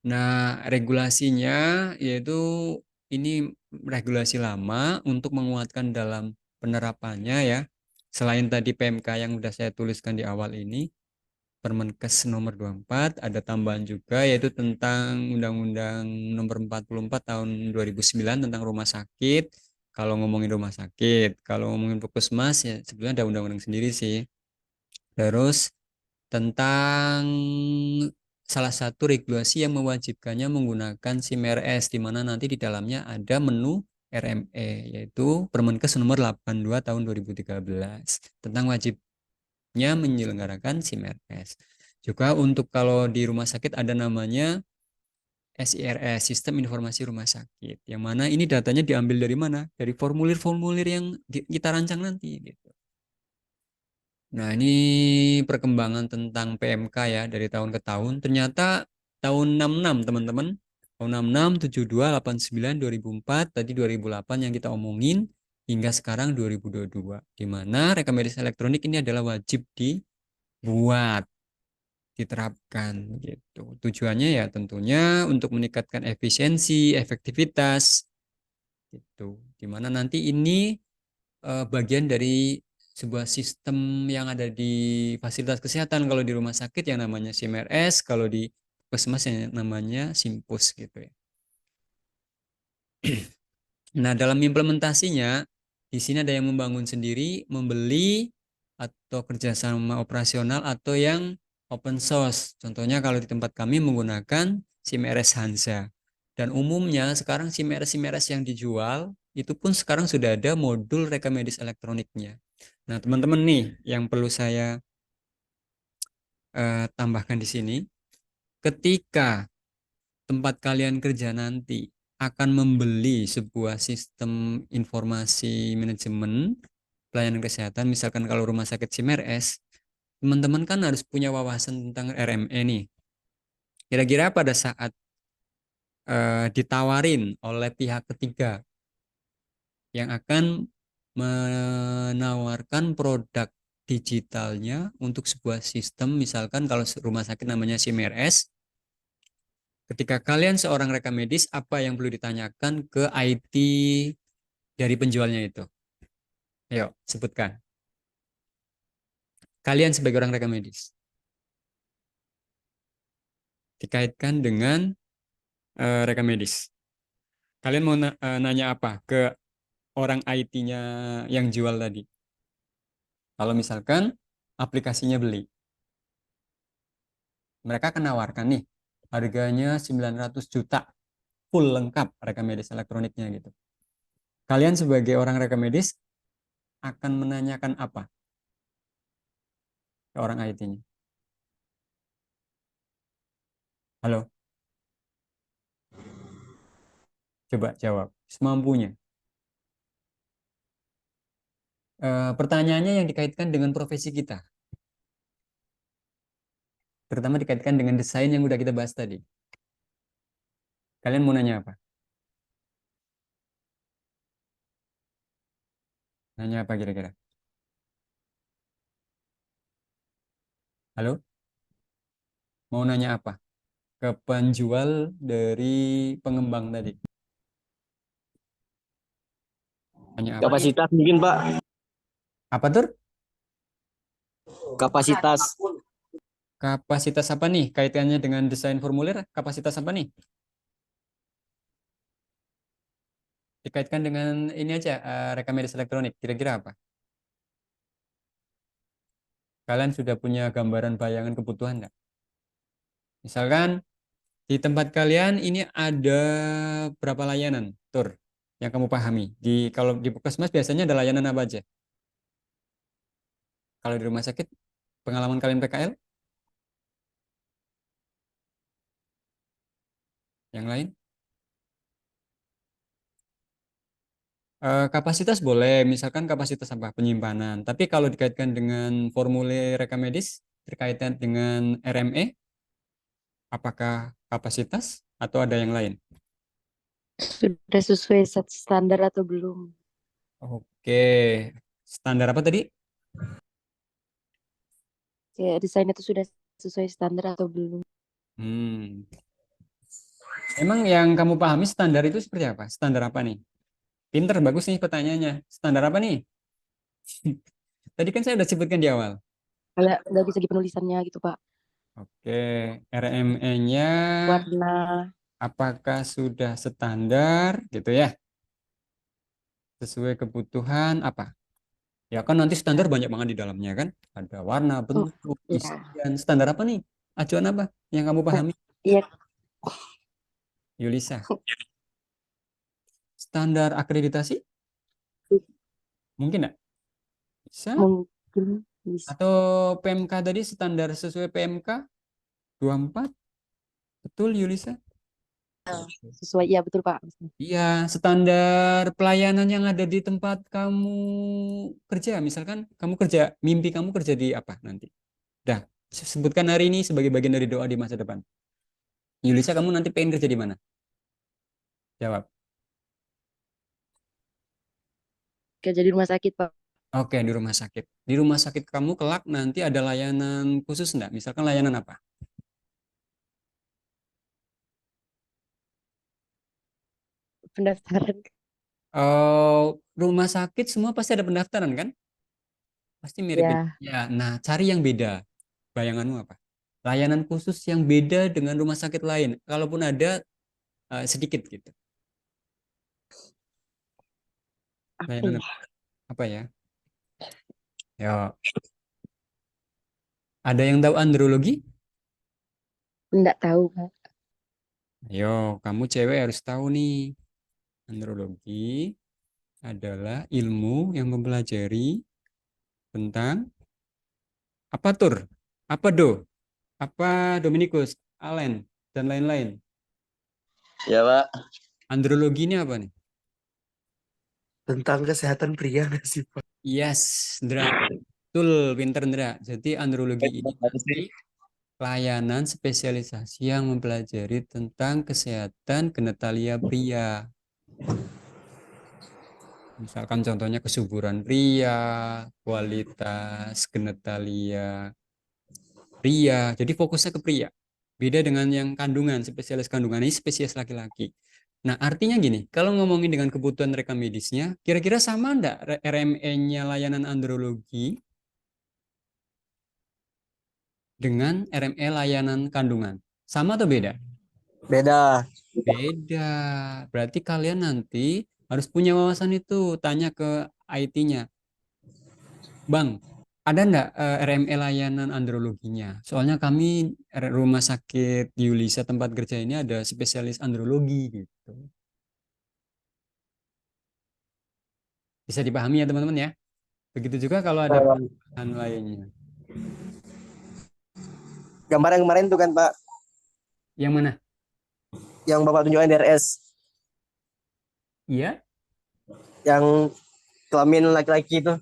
Nah, regulasinya yaitu ini regulasi lama untuk menguatkan dalam penerapannya ya. Selain tadi PMK yang sudah saya tuliskan di awal ini, Permenkes nomor 24 ada tambahan juga yaitu tentang Undang-Undang nomor 44 tahun 2009 tentang rumah sakit. Kalau ngomongin rumah sakit, kalau ngomongin puskesmas ya sebenarnya ada undang-undang sendiri sih. Terus tentang salah satu regulasi yang mewajibkannya menggunakan SIM RS di mana nanti di dalamnya ada menu RME yaitu Permenkes nomor 82 tahun 2013 tentang wajibnya menyelenggarakan SIM RS. Juga untuk kalau di rumah sakit ada namanya SIRS, Sistem Informasi Rumah Sakit. Yang mana ini datanya diambil dari mana? Dari formulir-formulir yang kita rancang nanti gitu. Nah, ini perkembangan tentang PMK ya dari tahun ke tahun. Ternyata tahun 66 teman-teman. Tahun 66, 72, 89, 2004, tadi 2008 yang kita omongin hingga sekarang 2022. Di mana rekam medis elektronik ini adalah wajib dibuat. diterapkan gitu. Tujuannya ya tentunya untuk meningkatkan efisiensi, efektivitas gitu. Dimana nanti ini bagian dari sebuah sistem yang ada di fasilitas kesehatan. Kalau di rumah sakit yang namanya SIMRS, kalau di puskesmas yang namanya Simpus gitu ya. Nah, dalam implementasinya, di sini ada yang membangun sendiri, membeli, atau kerjasama operasional, atau yang open source. Contohnya kalau di tempat kami menggunakan SIMRS Hansa. Dan umumnya sekarang SIMRS yang dijual, itu pun sekarang sudah ada modul rekam medis elektroniknya. Nah, teman-teman nih, yang perlu saya tambahkan di sini, ketika tempat kalian kerja nanti akan membeli sebuah sistem informasi manajemen pelayanan kesehatan, misalkan kalau rumah sakit SIMRS, teman-teman kan harus punya wawasan tentang RME nih. Kira-kira pada saat ditawarin oleh pihak ketiga yang akan menawarkan produk digitalnya untuk sebuah sistem, misalkan kalau rumah sakit namanya SIMRS, ketika kalian seorang rekam medis, apa yang perlu ditanyakan ke IT dari penjualnya itu? Ayo, sebutkan. Kalian sebagai orang rekam medis. Dikaitkan dengan rekam medis. Kalian mau nanya apa ke orang IT-nya yang jual tadi? Kalau misalkan aplikasinya beli. Mereka akan nawarkan nih, harganya 900 juta, full lengkap rekam medis elektroniknya gitu. Kalian sebagai orang rekam medis akan menanyakan apa ke orang IT-nya? Halo? Coba jawab, semampunya. Pertanyaannya yang dikaitkan dengan profesi kita. Terutama dikaitkan dengan desain yang udah kita bahas tadi. Kalian mau nanya apa? Nanya apa kira-kira? Halo? Mau nanya apa? Ke penjual dari pengembang tadi. Nanya apa? Kapasitas mungkin Pak. Apa tuh? Kapasitas. Kapasitas apa nih? Kaitannya dengan desain formulir, kapasitas apa nih? Dikaitkan dengan ini aja, rekam medis elektronik. Kira-kira apa? Kalian sudah punya gambaran bayangan kebutuhan nggak? Misalkan di tempat kalian ini ada berapa layanan, Tur, yang kamu pahami? Kalau di puskesmas biasanya ada layanan apa aja? Kalau di rumah sakit, pengalaman kalian PKL? Yang lain? Kapasitas boleh, misalkan kapasitas apa? Penyimpanan. Tapi kalau dikaitkan dengan formulir rekam medis, berkaitan dengan RME, apakah kapasitas atau ada yang lain? Sudah sesuai standar atau belum? Oke, standar apa tadi? Kayak desain itu sudah sesuai standar atau belum? Hmm. Emang yang kamu pahami standar itu seperti apa? Standar apa nih? Pinter, bagus nih pertanyaannya. Standar apa nih? Tadi kan saya udah sebutkan di awal. Kalau dari segi penulisannya gitu Pak. Oke, RME-nya Warna. apakah sudah standar gitu ya? Sesuai kebutuhan apa? Ya kan nanti standar banyak banget di dalamnya kan? Ada warna, Oh, bentuk, ya. isian. Standar apa nih? Acuan apa yang kamu pahami, Iya, Yulisa? Standar akreditasi? Mungkin nggak? Bisa? mungkin bisa. Atau PMK tadi standar sesuai PMK 24? Betul, Yulisa? Sesuai, iya betul Pak. Iya, standar pelayanan yang ada di tempat kamu kerja. Misalkan kamu kerja, mimpi kamu kerja di apa nanti? Dah, sebutkan hari ini sebagai bagian dari doa di masa depan. Yulisa, kamu nanti pengen kerja di mana? Jawab. Kerja di rumah sakit Pak. Oke, di rumah sakit. Di rumah sakit kamu kelak nanti ada layanan khusus enggak? Misalkan layanan apa? pendaftaran. Rumah sakit semua pasti ada pendaftaran kan? Pasti mirip. Ya, Ya, nah cari yang beda. Bayanganmu apa? Layanan khusus yang beda dengan rumah sakit lain. Kalaupun ada sedikit gitu. apa Layanan ya? apa ya? Ya, ada yang tahu andrologi? Enggak tahu, Kak. Ayo, kamu cewek harus tahu nih. Andrologi adalah ilmu yang mempelajari tentang apa tur, apa do, apa Dominikus, Allen, dan lain-lain. Ya Pak. Andrologi ini apa nih? Tentang kesehatan pria nggak sih, Pak? Yes, Ndra. Betul, pinter Ndra. Jadi andrologi ini nanti layanan spesialisasi yang mempelajari tentang kesehatan genitalia pria. Misalkan contohnya kesuburan pria, kualitas genitalia pria. Jadi fokusnya ke pria. Beda dengan yang kandungan, spesialis kandungan ini spesies laki-laki. Nah, artinya gini, kalau ngomongin dengan kebutuhan rekam medisnya, kira-kira sama enggak RME-nya layanan andrologi dengan RME layanan kandungan? Sama atau beda? Beda. Beda. Berarti kalian nanti harus punya wawasan itu. Tanya ke IT-nya. Bang, ada enggak RME layanan androloginya? Soalnya kami rumah sakit Yulisa tempat kerja ini ada spesialis andrologi gitu. Bisa dipahami ya teman-teman ya. Begitu juga kalau ada bahan lainnya. Gambar yang kemarin tuh kan Pak, Yang mana? yang Bapak tunjukkan di RS, Iya? yang kelamin laki-laki itu,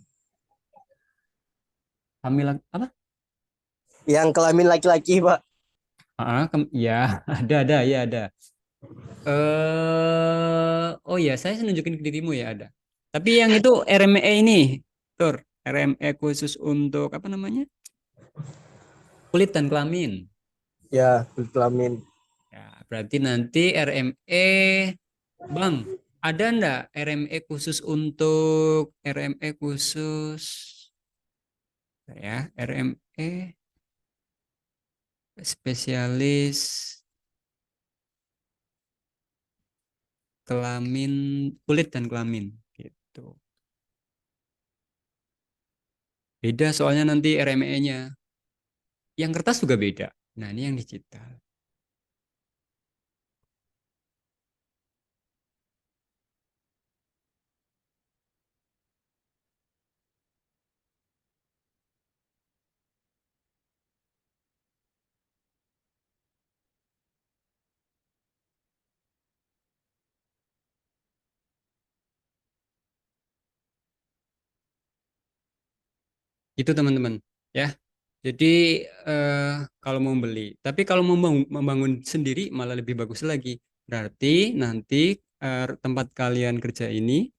Hamil apa? yang kelamin laki-laki Pak. Ya, ada, ya ada. Oh ya, saya nunjukin ke dirimu ya ada. Tapi yang itu RME ini, Tur, RME khusus untuk apa namanya? Kulit dan kelamin. Ya, kelamin. Ya, berarti nanti RME, Bang, ada ndak RME khusus untuk RME khusus ya, RME spesialis kelamin, kulit dan kelamin gitu. Beda soalnya nanti RME-nya. Yang kertas juga beda. Nah, ini yang digital. Itu teman-teman, ya. Jadi kalau mau beli, tapi kalau mau membangun sendiri malah lebih bagus lagi. Berarti nanti tempat kalian kerja ini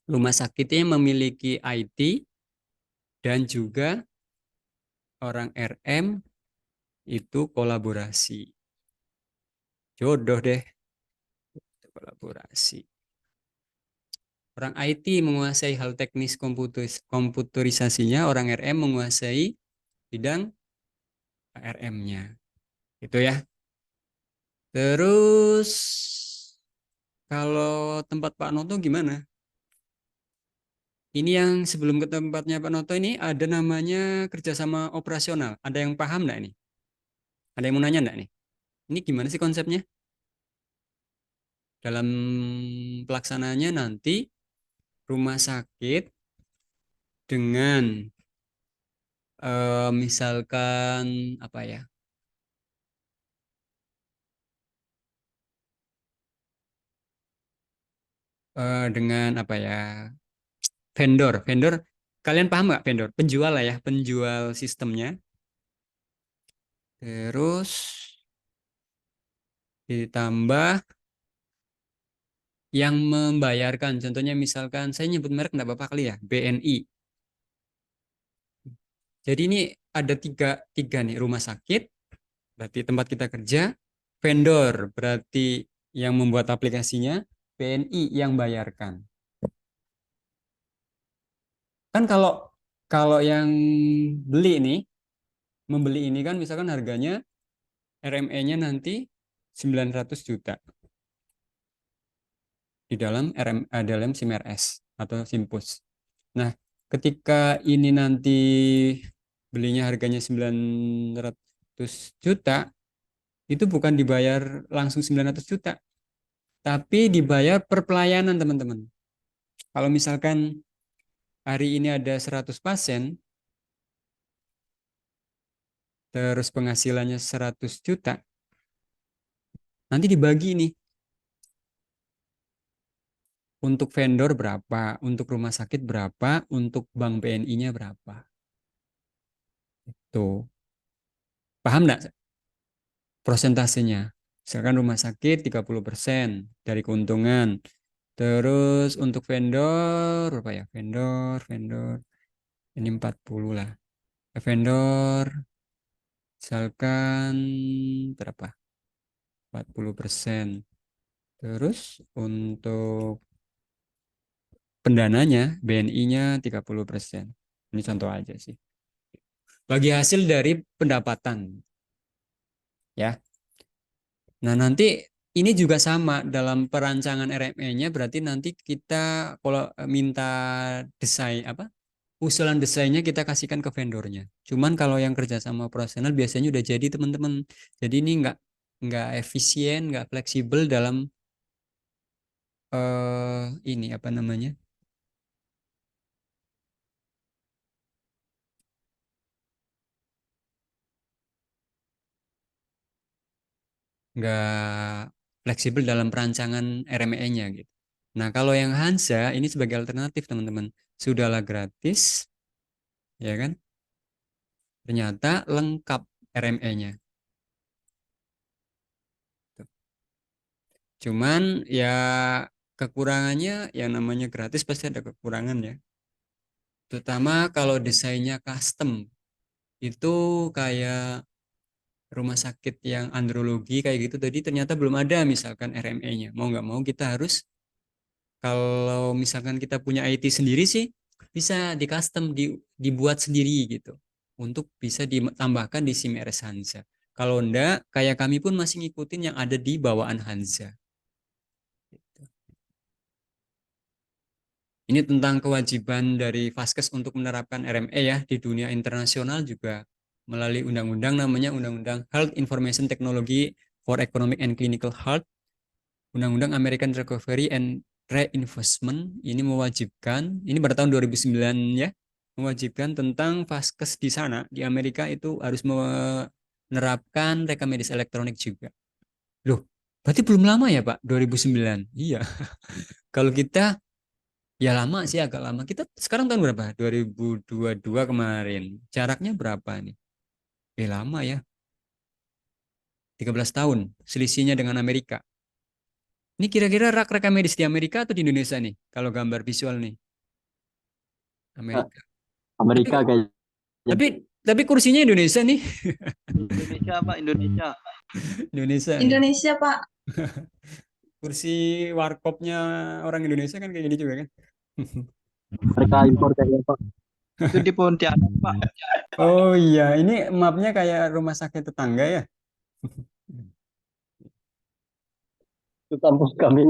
rumah sakitnya memiliki IT dan juga orang RM itu kolaborasi. Jodoh deh kolaborasi. Orang IT menguasai hal teknis komputerisasinya, orang RM menguasai bidang RM-nya. Gitu ya. Terus kalau tempat Pak Noto gimana? Ini yang sebelum ke tempatnya Pak Noto ini ada namanya kerjasama operasional. Ada yang paham enggak ini? Ada yang mau nanya enggak nih? Ini gimana sih konsepnya? Dalam pelaksanaannya nanti rumah sakit dengan misalkan apa ya? Dengan apa ya? Vendor. Kalian paham nggak vendor? Penjual lah ya, penjual sistemnya. Terus ditambah yang membayarkan. Contohnya misalkan saya nyebut merek nggak apa-apa kali ya, BNI. Jadi ini ada tiga nih rumah sakit, berarti tempat kita kerja, vendor berarti yang membuat aplikasinya, BNI yang bayarkan. Kan kalau kalau yang beli ini, membeli ini kan misalkan harganya RME-nya nanti 900 juta di dalam dalam SIM RS atau SIMPUS. Nah, ketika ini nanti belinya harganya 900 juta, itu bukan dibayar langsung 900 juta, tapi dibayar per pelayanan, teman-teman. Kalau misalkan hari ini ada 100 pasien, terus penghasilannya 100 juta, nanti dibagi nih. Untuk vendor berapa, untuk rumah sakit berapa, untuk bank BNI-nya berapa. Tuh. Paham nggak prosentasenya? Misalkan rumah sakit 30% dari keuntungan. Terus untuk vendor, berapa ya? Vendor, ini 40 lah. Vendor, misalkan berapa? 40%. Terus untuk pendananya, BNI-nya 30%. Ini contoh aja sih. Bagi hasil dari pendapatan. Ya. Nah, nanti ini juga sama dalam perancangan RME-nya, berarti nanti kita kalau minta desain apa? Usulan desainnya kita kasihkan ke vendornya. Cuman kalau yang kerja sama profesional biasanya udah jadi, teman-teman. Jadi ini nggak efisien, nggak fleksibel dalam ini apa namanya? Nggak fleksibel dalam perancangan RME-nya gitu. Nah, kalau yang Hansa ini sebagai alternatif, teman-teman. Sudahlah gratis, ya kan? Ternyata lengkap RME-nya. Cuman ya kekurangannya yang namanya gratis pasti ada kekurangan ya. Terutama kalau desainnya custom. Itu kayak rumah sakit yang andrologi kayak gitu tadi ternyata belum ada misalkan RME-nya. Mau nggak mau kita harus, kalau misalkan kita punya IT sendiri sih bisa di custom, dibuat sendiri gitu untuk bisa ditambahkan di SIM RS Hansa. Kalau enggak, kayak kami pun masih ngikutin yang ada di bawaan Hansa. Ini tentang kewajiban dari Vaskes untuk menerapkan RME ya di dunia internasional juga melalui undang-undang namanya Undang-Undang Health Information Technology for Economic and Clinical Health, Undang-Undang American Recovery and Reinvestment. Ini mewajibkan, ini pada tahun 2009 ya, mewajibkan tentang Vaskes di sana di Amerika itu harus menerapkan rekam medis elektronik juga. Loh, berarti belum lama ya Pak, 2009? Iya. Kalau kita ya lama sih, agak lama. Kita sekarang tahun berapa? 2022 kemarin. Jaraknya berapa nih? Lama ya. 13 tahun selisihnya dengan Amerika. Ini kira-kira rekam medis di Amerika atau di Indonesia nih? Kalau gambar visual nih. Amerika. Amerika Tapi kayaknya. tapi kursinya Indonesia nih. Indonesia Pak, Indonesia. Indonesia nih. Indonesia, Pak. Kursi warkopnya orang Indonesia kan kayak gini juga kan. Mereka impor kayaknya Pak. Itu di Pontianak Pak. Oh iya, ini mapnya kayak rumah sakit tetangga ya. Itu kampus kami.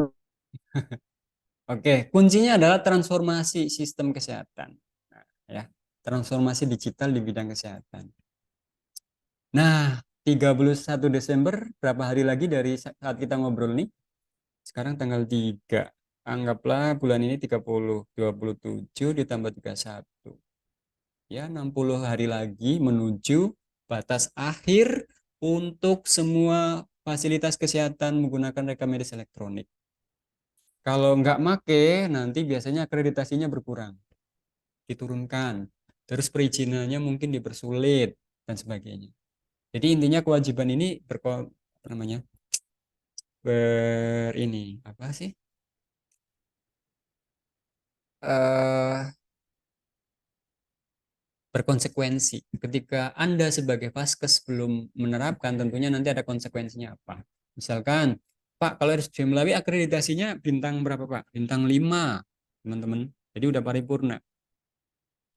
Oke, kuncinya adalah transformasi sistem kesehatan. Nah, ya, transformasi digital di bidang kesehatan. Nah, 31 Desember, berapa hari lagi dari saat kita ngobrol nih? Sekarang tanggal 3. Anggaplah bulan ini 30, 27 ditambah 31. Ya, 60 hari lagi menuju batas akhir untuk semua fasilitas kesehatan menggunakan rekam medis elektronik. Kalau nggak make, nanti biasanya akreditasinya berkurang, diturunkan. Terus perizinannya mungkin dipersulit dan sebagainya. Jadi intinya kewajiban ini apa namanya? Ini apa sih? Eh Berkonsekuensi. Ketika Anda sebagai Vaskes belum menerapkan, tentunya nanti ada konsekuensinya apa. Misalkan Pak, kalau RSUD Melawi akreditasinya bintang berapa, Pak? Bintang 5, teman-teman. Jadi udah paripurna.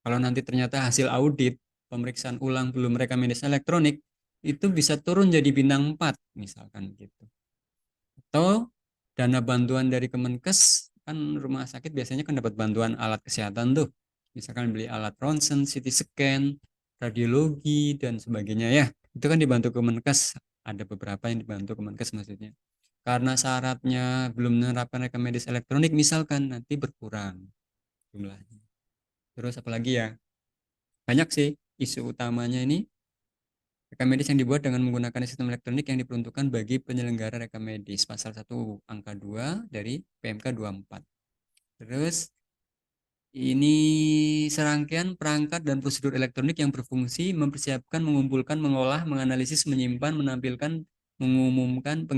Kalau nanti ternyata hasil audit, pemeriksaan ulang belum rekomendasi elektronik, itu bisa turun jadi bintang 4, misalkan gitu. Atau dana bantuan dari Kemenkes, kan rumah sakit biasanya kan dapat bantuan alat kesehatan tuh. Misalkan beli alat ronsen, CT scan, radiologi, dan sebagainya ya. Itu kan dibantu Kemenkes. Ada beberapa yang dibantu Kemenkes maksudnya. Karena syaratnya belum menerapkan rekam medis elektronik, misalkan nanti berkurang jumlahnya. Terus apalagi ya? Banyak sih isu utamanya ini rekam medis yang dibuat dengan menggunakan sistem elektronik yang diperuntukkan bagi penyelenggara rekam medis. Pasal 1 angka 2 dari PMK 24. Terus ini serangkaian perangkat dan prosedur elektronik yang berfungsi mempersiapkan, mengumpulkan, mengolah, menganalisis, menyimpan, menampilkan, mengumumkan,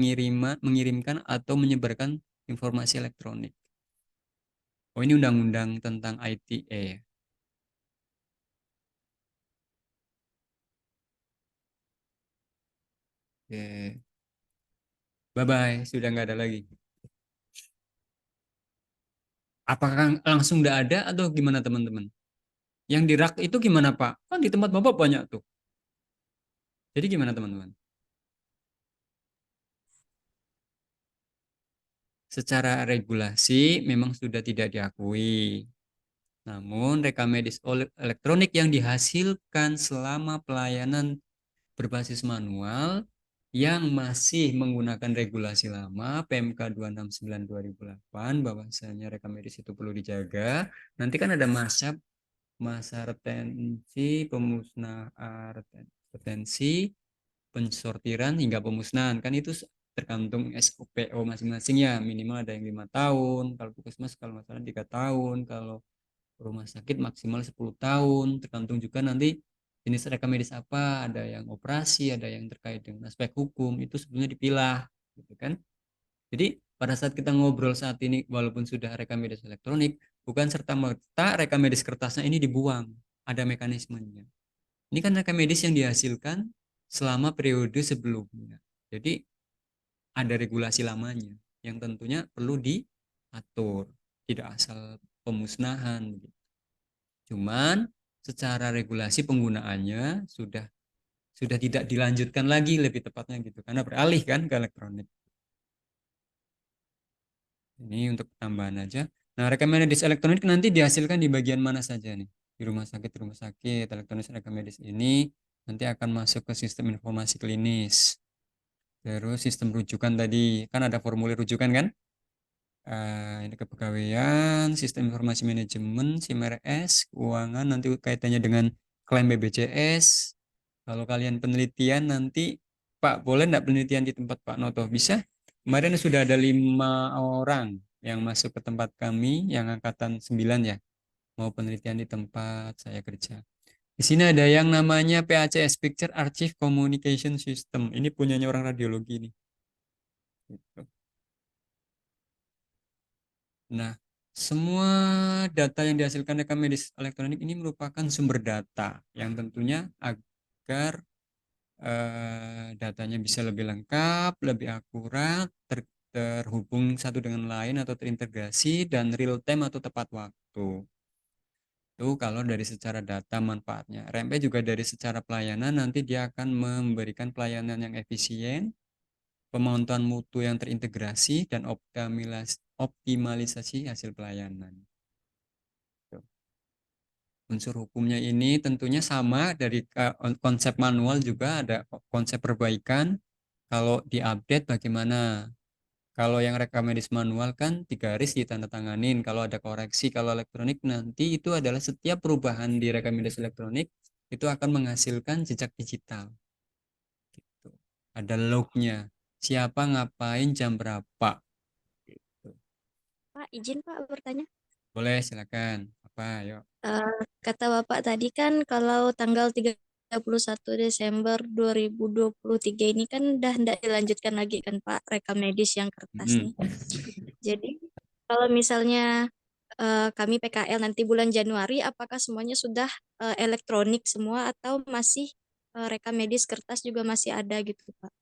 mengirimkan atau menyebarkan informasi elektronik. Oh, ini undang-undang tentang ITE. Oke. Bye-bye, sudah nggak ada lagi. Apakah langsung nggak ada atau gimana teman-teman? Yang di rak itu gimana Pak? Kan di tempat Bapak banyak tuh. Jadi gimana teman-teman? Secara regulasi memang sudah tidak diakui. Namun rekam medis elektronik yang dihasilkan selama pelayanan berbasis manual yang masih menggunakan regulasi lama PMK 269/2008 bahwasanya rekam medis itu perlu dijaga. Nanti kan ada masa retensi, pemusnahan, retensi, pensortiran hingga pemusnahan. Kan itu tergantung SOPO masing-masing ya. Minimal ada yang 5 tahun. Kalau puskesmas kalau masalah 3 tahun. Kalau rumah sakit maksimal 10 tahun. Tergantung juga nanti jenis rekam medis apa. Ada yang operasi, ada yang terkait dengan aspek hukum. Itu sebenarnya dipilah, gitu kan? Jadi pada saat kita ngobrol saat ini, walaupun sudah rekam medis elektronik, bukan serta-merta rekam medis kertasnya ini dibuang. Ada mekanismenya. Ini kan rekam medis yang dihasilkan selama periode sebelumnya. Jadi ada regulasi lamanya yang tentunya perlu diatur. Tidak asal pemusnahan. Cuman secara regulasi penggunaannya sudah tidak dilanjutkan lagi lebih tepatnya gitu. Karena beralih kan ke elektronik. Ini untuk tambahan aja. Nah, rekam medis elektronik nanti dihasilkan di bagian mana saja nih? Di rumah sakit, elektronik rekam medis ini nanti akan masuk ke sistem informasi klinis. Terus sistem rujukan tadi, kan ada formulir rujukan kan? Ini kepegawaian, sistem informasi manajemen, SIMRS, keuangan, nanti kaitannya dengan klaim BPJS. Kalau kalian penelitian nanti, Pak, boleh enggak penelitian di tempat Pak Noto? Bisa? Kemarin sudah ada 5 orang yang masuk ke tempat kami, yang angkatan 9 ya, mau penelitian di tempat saya kerja. Di sini ada yang namanya PACS, Picture Archive Communication System. Ini punyanya orang radiologi nih. Gitu. Nah, semua data yang dihasilkan rekam medis elektronik ini merupakan sumber data yang tentunya agar datanya bisa lebih lengkap, lebih akurat, terhubung satu dengan lain atau terintegrasi dan real time atau tepat waktu. Itu kalau dari secara data manfaatnya. RMP juga dari secara pelayanan nanti dia akan memberikan pelayanan yang efisien, pemantauan mutu yang terintegrasi dan optimalisasi hasil pelayanan. Unsur hukumnya ini tentunya sama dari konsep manual juga ada konsep perbaikan. Kalau diupdate bagaimana? Kalau yang rekam medis manual kan 3 garis ditandatanganin. Kalau ada koreksi, kalau elektronik nanti itu adalah setiap perubahan di rekam medis elektronik itu akan menghasilkan jejak digital. Gitu. Ada lognya. Siapa ngapain jam berapa? Gitu. Pak, izin Pak bertanya. Boleh silakan. Apa? Yuk. Kata Bapak tadi kan kalau tanggal 31 Desember 2023 ini kan udah tidak dilanjutkan lagi kan Pak rekam medis yang kertas nih. Jadi kalau misalnya kami PKL nanti bulan Januari, apakah semuanya sudah elektronik semua atau masih rekam medis kertas juga masih ada gitu Pak?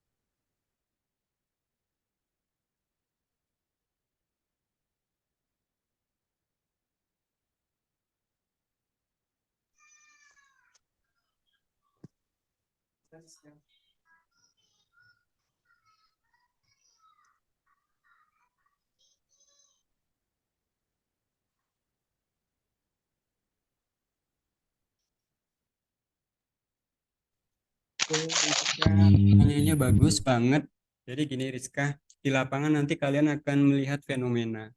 Pertanyaannya bagus banget. Jadi gini Rizka, di lapangan nanti kalian akan melihat fenomena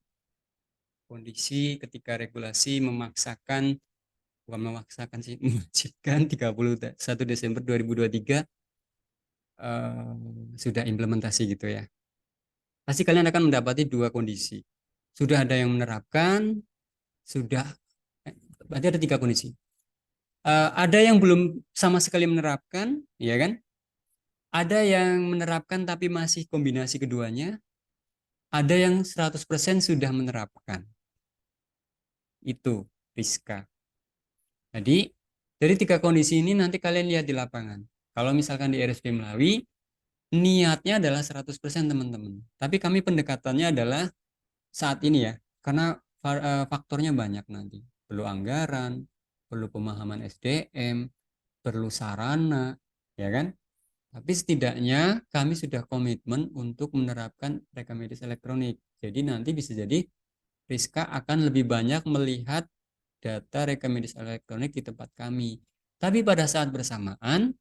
kondisi ketika regulasi memaksakan, bukan memaksakan sih, mewajibkan 31 Desember 2023 sudah implementasi gitu ya. Pasti kalian akan mendapati dua kondisi. Sudah ada yang menerapkan, sudah, berarti ada tiga kondisi. Ada yang belum sama sekali menerapkan, ya kan? Ada yang menerapkan tapi masih kombinasi keduanya. Ada yang 100% sudah menerapkan. Itu, Rizka. Jadi, dari tiga kondisi ini nanti kalian lihat di lapangan. Kalau misalkan di RSP Melawi, niatnya adalah 100% teman-teman. Tapi kami pendekatannya adalah saat ini ya, karena faktornya banyak nanti. Perlu anggaran, perlu pemahaman SDM, perlu sarana, ya kan? Tapi setidaknya kami sudah komitmen untuk menerapkan rekam medis elektronik. Jadi nanti bisa jadi Rizka akan lebih banyak melihat data rekam medis elektronik di tempat kami. Tapi pada saat bersamaan,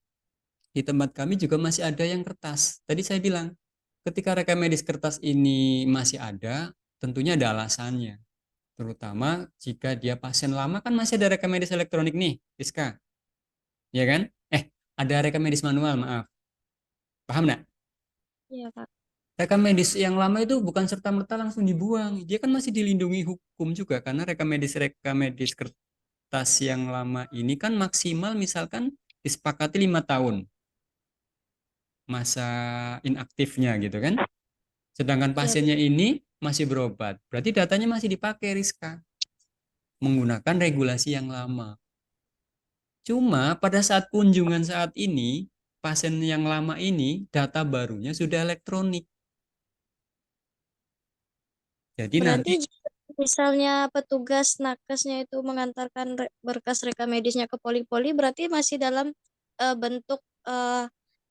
di tempat kami juga masih ada yang kertas. Tadi saya bilang, ketika rekam medis kertas ini masih ada, tentunya ada alasannya. Terutama jika dia pasien lama kan masih ada rekam medis elektronik nih, Rizka. Ya kan? Ada rekam medis manual, maaf. Paham nggak? Iya, Pak. Rekam medis yang lama itu bukan serta-merta langsung dibuang. Dia kan masih dilindungi hukum juga karena rekam medis kertas yang lama ini kan maksimal misalkan disepakati 5 tahun masa inaktifnya gitu kan. Sedangkan Iya, pasiennya ini masih berobat. Berarti datanya masih dipakai Rizka menggunakan regulasi yang lama. Cuma pada saat kunjungan saat ini pasien yang lama ini data barunya sudah elektronik. Jadi nanti berarti jika misalnya petugas nakesnya itu mengantarkan berkas rekam medisnya ke poli-poli, berarti masih dalam bentuk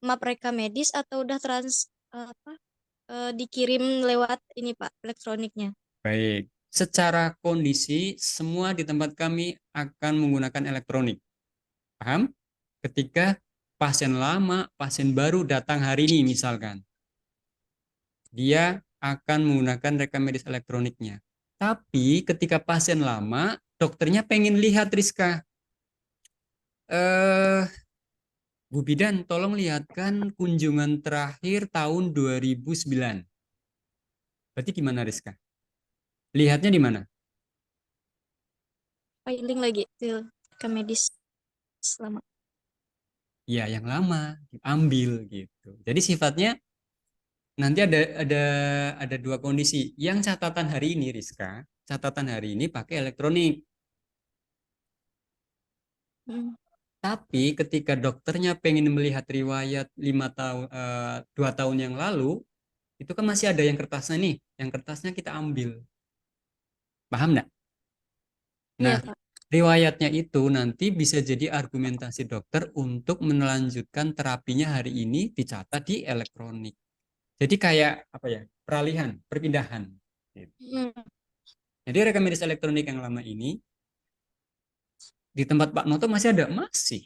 map rekam medis atau udah dikirim lewat ini Pak, elektroniknya. baik, secara kondisi semua di tempat kami akan menggunakan elektronik. Paham? Ketika pasien lama, pasien baru datang hari ini misalkan, dia akan menggunakan rekam medis elektroniknya. Tapi ketika pasien lama, dokternya pengen lihat Rizka. Bu Bidan, tolong lihatkan kunjungan terakhir tahun 2009. Berarti gimana Rizka? Lihatnya di mana? Filing lagi rekam medis selama. Ya, yang lama diambil gitu. Jadi sifatnya nanti ada dua kondisi. Yang catatan hari ini Rizka, catatan hari ini pakai elektronik. Tapi ketika dokternya pengen melihat riwayat 2 tahun yang lalu, itu kan masih ada yang kertasnya nih. Yang kertasnya kita ambil. Paham nggak? Nah, Iya, Pak. riwayatnya itu nanti bisa jadi argumentasi dokter untuk melanjutkan terapinya hari ini dicatat di elektronik. Jadi kayak apa ya? Peralihan, perpindahan. Gitu. Jadi rekam medis elektronik yang lama ini di tempat Pak Noto masih ada, masih.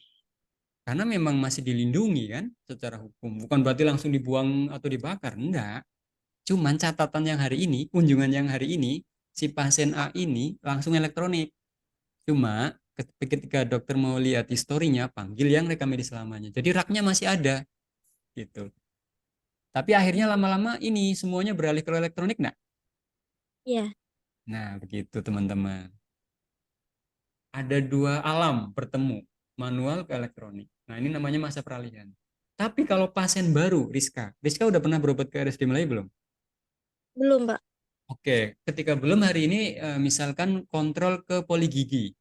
Karena memang masih dilindungi kan secara hukum. Bukan berarti langsung dibuang atau dibakar, enggak. Cuman catatan yang hari ini, kunjungan yang hari ini, si pasien A ini langsung elektronik. Cuma ketika dokter mau lihat historinya, panggil yang rekam medis lamanya. Jadi raknya masih ada gitu. Tapi akhirnya lama-lama ini semuanya beralih ke elektronik, enggak? Iya. Nah, begitu teman-teman. Ada dua alam bertemu, manual ke elektronik. Nah, ini namanya masa peralihan. Tapi kalau pasien baru, Rizka udah pernah berobat ke RSD Melayu belum? Belum, Pak. Oke, ketika belum hari ini misalkan kontrol ke poli gigi.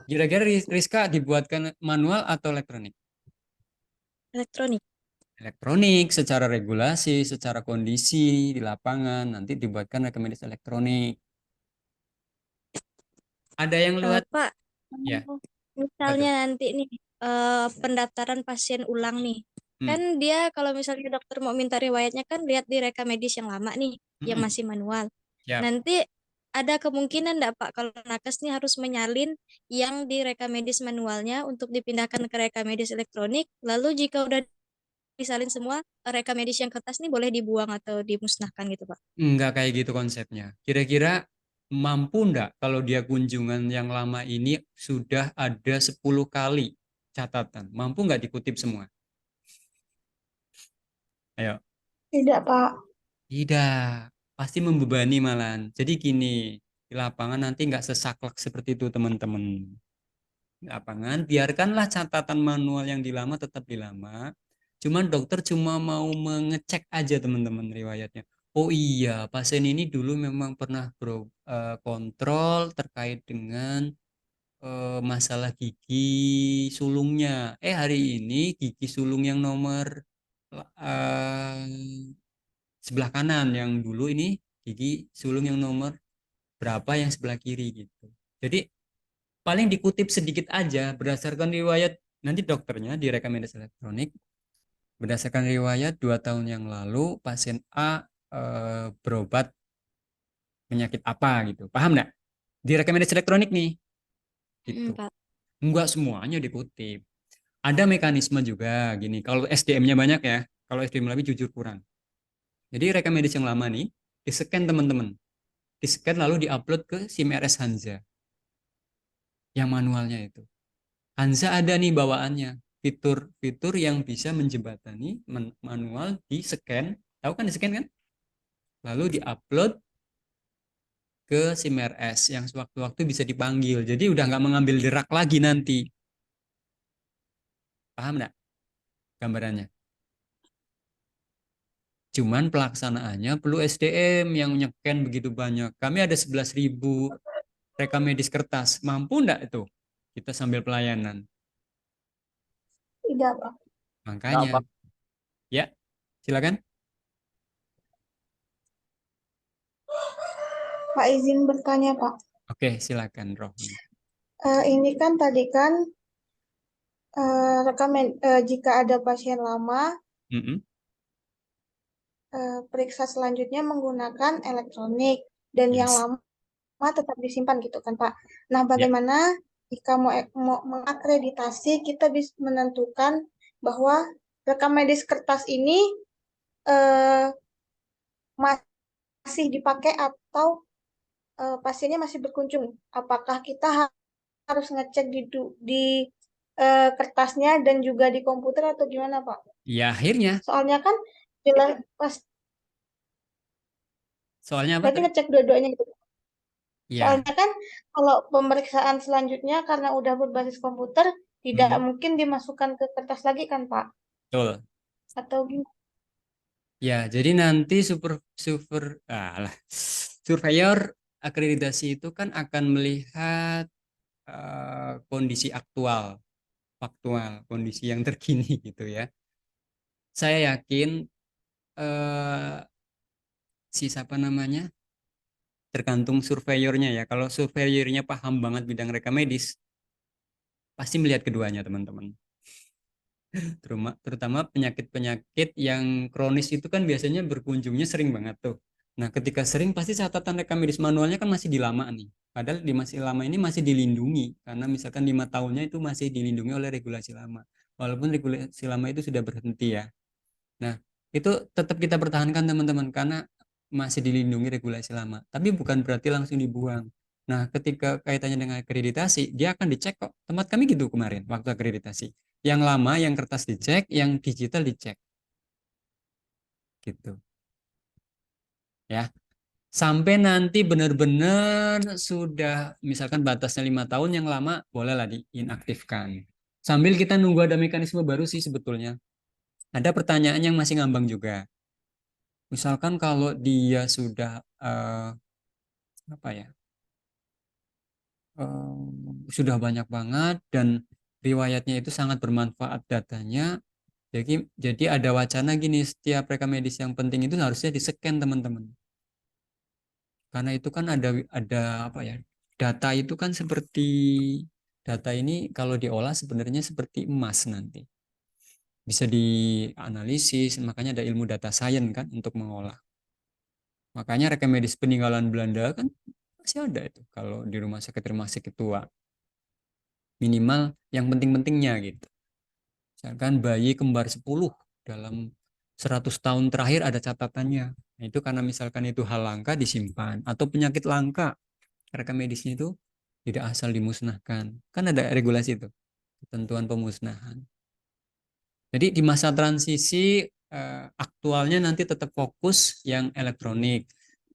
Kira-kira Rizka dibuatkan manual atau elektronik? Elektronik. Elektronik secara regulasi, secara kondisi di lapangan nanti dibuatkan rekam medis elektronik. Ada yang lihat Pak, ya? misalnya nanti nih pendaftaran pasien ulang nih. Hmm. Kan dia kalau misalnya dokter mau minta riwayatnya kan lihat di rekam medis yang lama nih, yang Mm-mm. masih manual. Yap. Nanti ada kemungkinan enggak Pak kalau nakes nih harus menyalin yang di rekam medis manualnya untuk dipindahkan ke rekam medis elektronik. Lalu jika udah disalin semua, rekam medis yang kertas nih boleh dibuang atau dimusnahkan gitu Pak. Enggak kayak gitu konsepnya. Kira-kira mampu enggak kalau dia kunjungan yang lama ini sudah ada 10 kali catatan? Mampu enggak dikutip semua? Ayo. Tidak, Pak. Tidak. Pasti membebani malahan. Jadi gini, di lapangan nanti enggak sesaklek seperti itu teman-teman. Di lapangan biarkanlah catatan manual yang di lama tetap di lama. Cuman dokter cuma mau mengecek aja teman-teman riwayatnya. Oh iya, pasien ini dulu memang pernah kontrol terkait dengan masalah gigi sulungnya. Hari ini gigi sulung yang nomor eh, sebelah kanan, yang dulu ini gigi sulung yang nomor berapa yang sebelah kiri gitu. Jadi paling dikutip sedikit aja berdasarkan riwayat nanti dokternya di rekomendasi elektronik. Berdasarkan riwayat 2 tahun yang lalu pasien A berobat penyakit apa gitu. Paham nggak? Di rekomendasi elektronik nih. Gitu. Pak. Enggak semuanya dikutip. Ada mekanisme juga gini. Kalau SDM-nya banyak ya. Kalau SDM lebih jujur kurang. Jadi rekomendasi yang lama nih di-scan teman-teman. Di-scan lalu di-upload ke SIM RS Hanza. Yang manualnya itu. Hanza ada nih bawaannya. Fitur-fitur yang bisa menjembatani manual di-scan. Tahu kan di-scan kan? Lalu di-upload ke SIM RS yang sewaktu-waktu bisa dipanggil. Jadi udah nggak mengambil derak lagi nanti. Paham nggak gambarannya? Cuman pelaksanaannya perlu SDM yang nyeken begitu banyak. Kami ada 11.000 rekam medis kertas. Mampu nggak itu? Kita sambil pelayanan. Tidak, Pak. Makanya. Pak. Ya, silakan. Pak izin bertanya, Pak. Oke, silakan Rohmi. Ini kan tadi kan jika ada pasien lama, Mm-mm. periksa selanjutnya menggunakan elektronik dan yang Yes. lama tetap disimpan gitu kan, Pak. Nah, Ya. bagaimana jika mau mengakreditasi kita bisa menentukan bahwa rekam medis kertas ini eh, masih dipakai atau pasiennya masih berkunjung? Apakah kita harus ngecek di kertasnya dan juga di komputer atau gimana, Pak? Ya akhirnya. Soalnya kan jelas pas Soalnya apa berarti tadi? ngecek dua-duanya gitu. Ya. Soalnya kan kalau pemeriksaan selanjutnya karena udah berbasis komputer tidak Mm-mm. mungkin dimasukkan ke kertas lagi kan, Pak? Betul. Atau gimana? Ya, jadi nanti surveyor akreditasi itu kan akan melihat kondisi aktual, faktual, kondisi yang terkini gitu ya. Saya yakin eh, si siapa namanya, tergantung surveyornya ya. Kalau surveyornya paham banget bidang rekam medis, pasti melihat keduanya teman-teman. Terutama penyakit-penyakit yang kronis itu kan biasanya berkunjungnya sering banget tuh. Nah, ketika sering pasti catatan rekam medis manualnya kan masih di lama nih. Padahal di masih lama ini masih dilindungi karena misalkan 5 tahunnya itu masih dilindungi oleh regulasi lama. Walaupun regulasi lama itu sudah berhenti ya. Nah, itu tetap kita pertahankan teman-teman karena masih dilindungi regulasi lama. Tapi bukan berarti langsung dibuang. Nah, ketika kaitannya dengan akreditasi, dia akan dicek kok. Tempat kami gitu kemarin waktu akreditasi. Yang lama, yang kertas dicek, yang digital dicek. Gitu. Ya. Sampai nanti benar-benar sudah, misalkan batasnya 5 tahun, yang lama bolehlah diinaktifkan. Sambil kita nunggu ada mekanisme baru sih sebetulnya. Ada pertanyaan yang masih ngambang juga. Misalkan kalau dia sudah apa ya, sudah banyak banget dan riwayatnya itu sangat bermanfaat datanya. Jadi ada wacana gini, setiap rekam medis yang penting itu harusnya di-scan teman-teman. Karena itu kan ada apa ya? Data itu kan seperti data ini kalau diolah sebenarnya seperti emas nanti. Bisa dianalisis, makanya ada ilmu data science kan untuk mengolah. Makanya rekam medis peninggalan Belanda kan masih ada itu kalau di rumah sakit tua. Minimal yang penting-pentingnya gitu. Misalkan bayi kembar 10 dalam 100 tahun terakhir ada catatannya. Nah, itu karena misalkan itu hal langka disimpan atau penyakit langka, rekam medisnya itu tidak asal dimusnahkan. Kan ada regulasi itu, ketentuan pemusnahan. Jadi di masa transisi aktualnya nanti tetap fokus yang elektronik.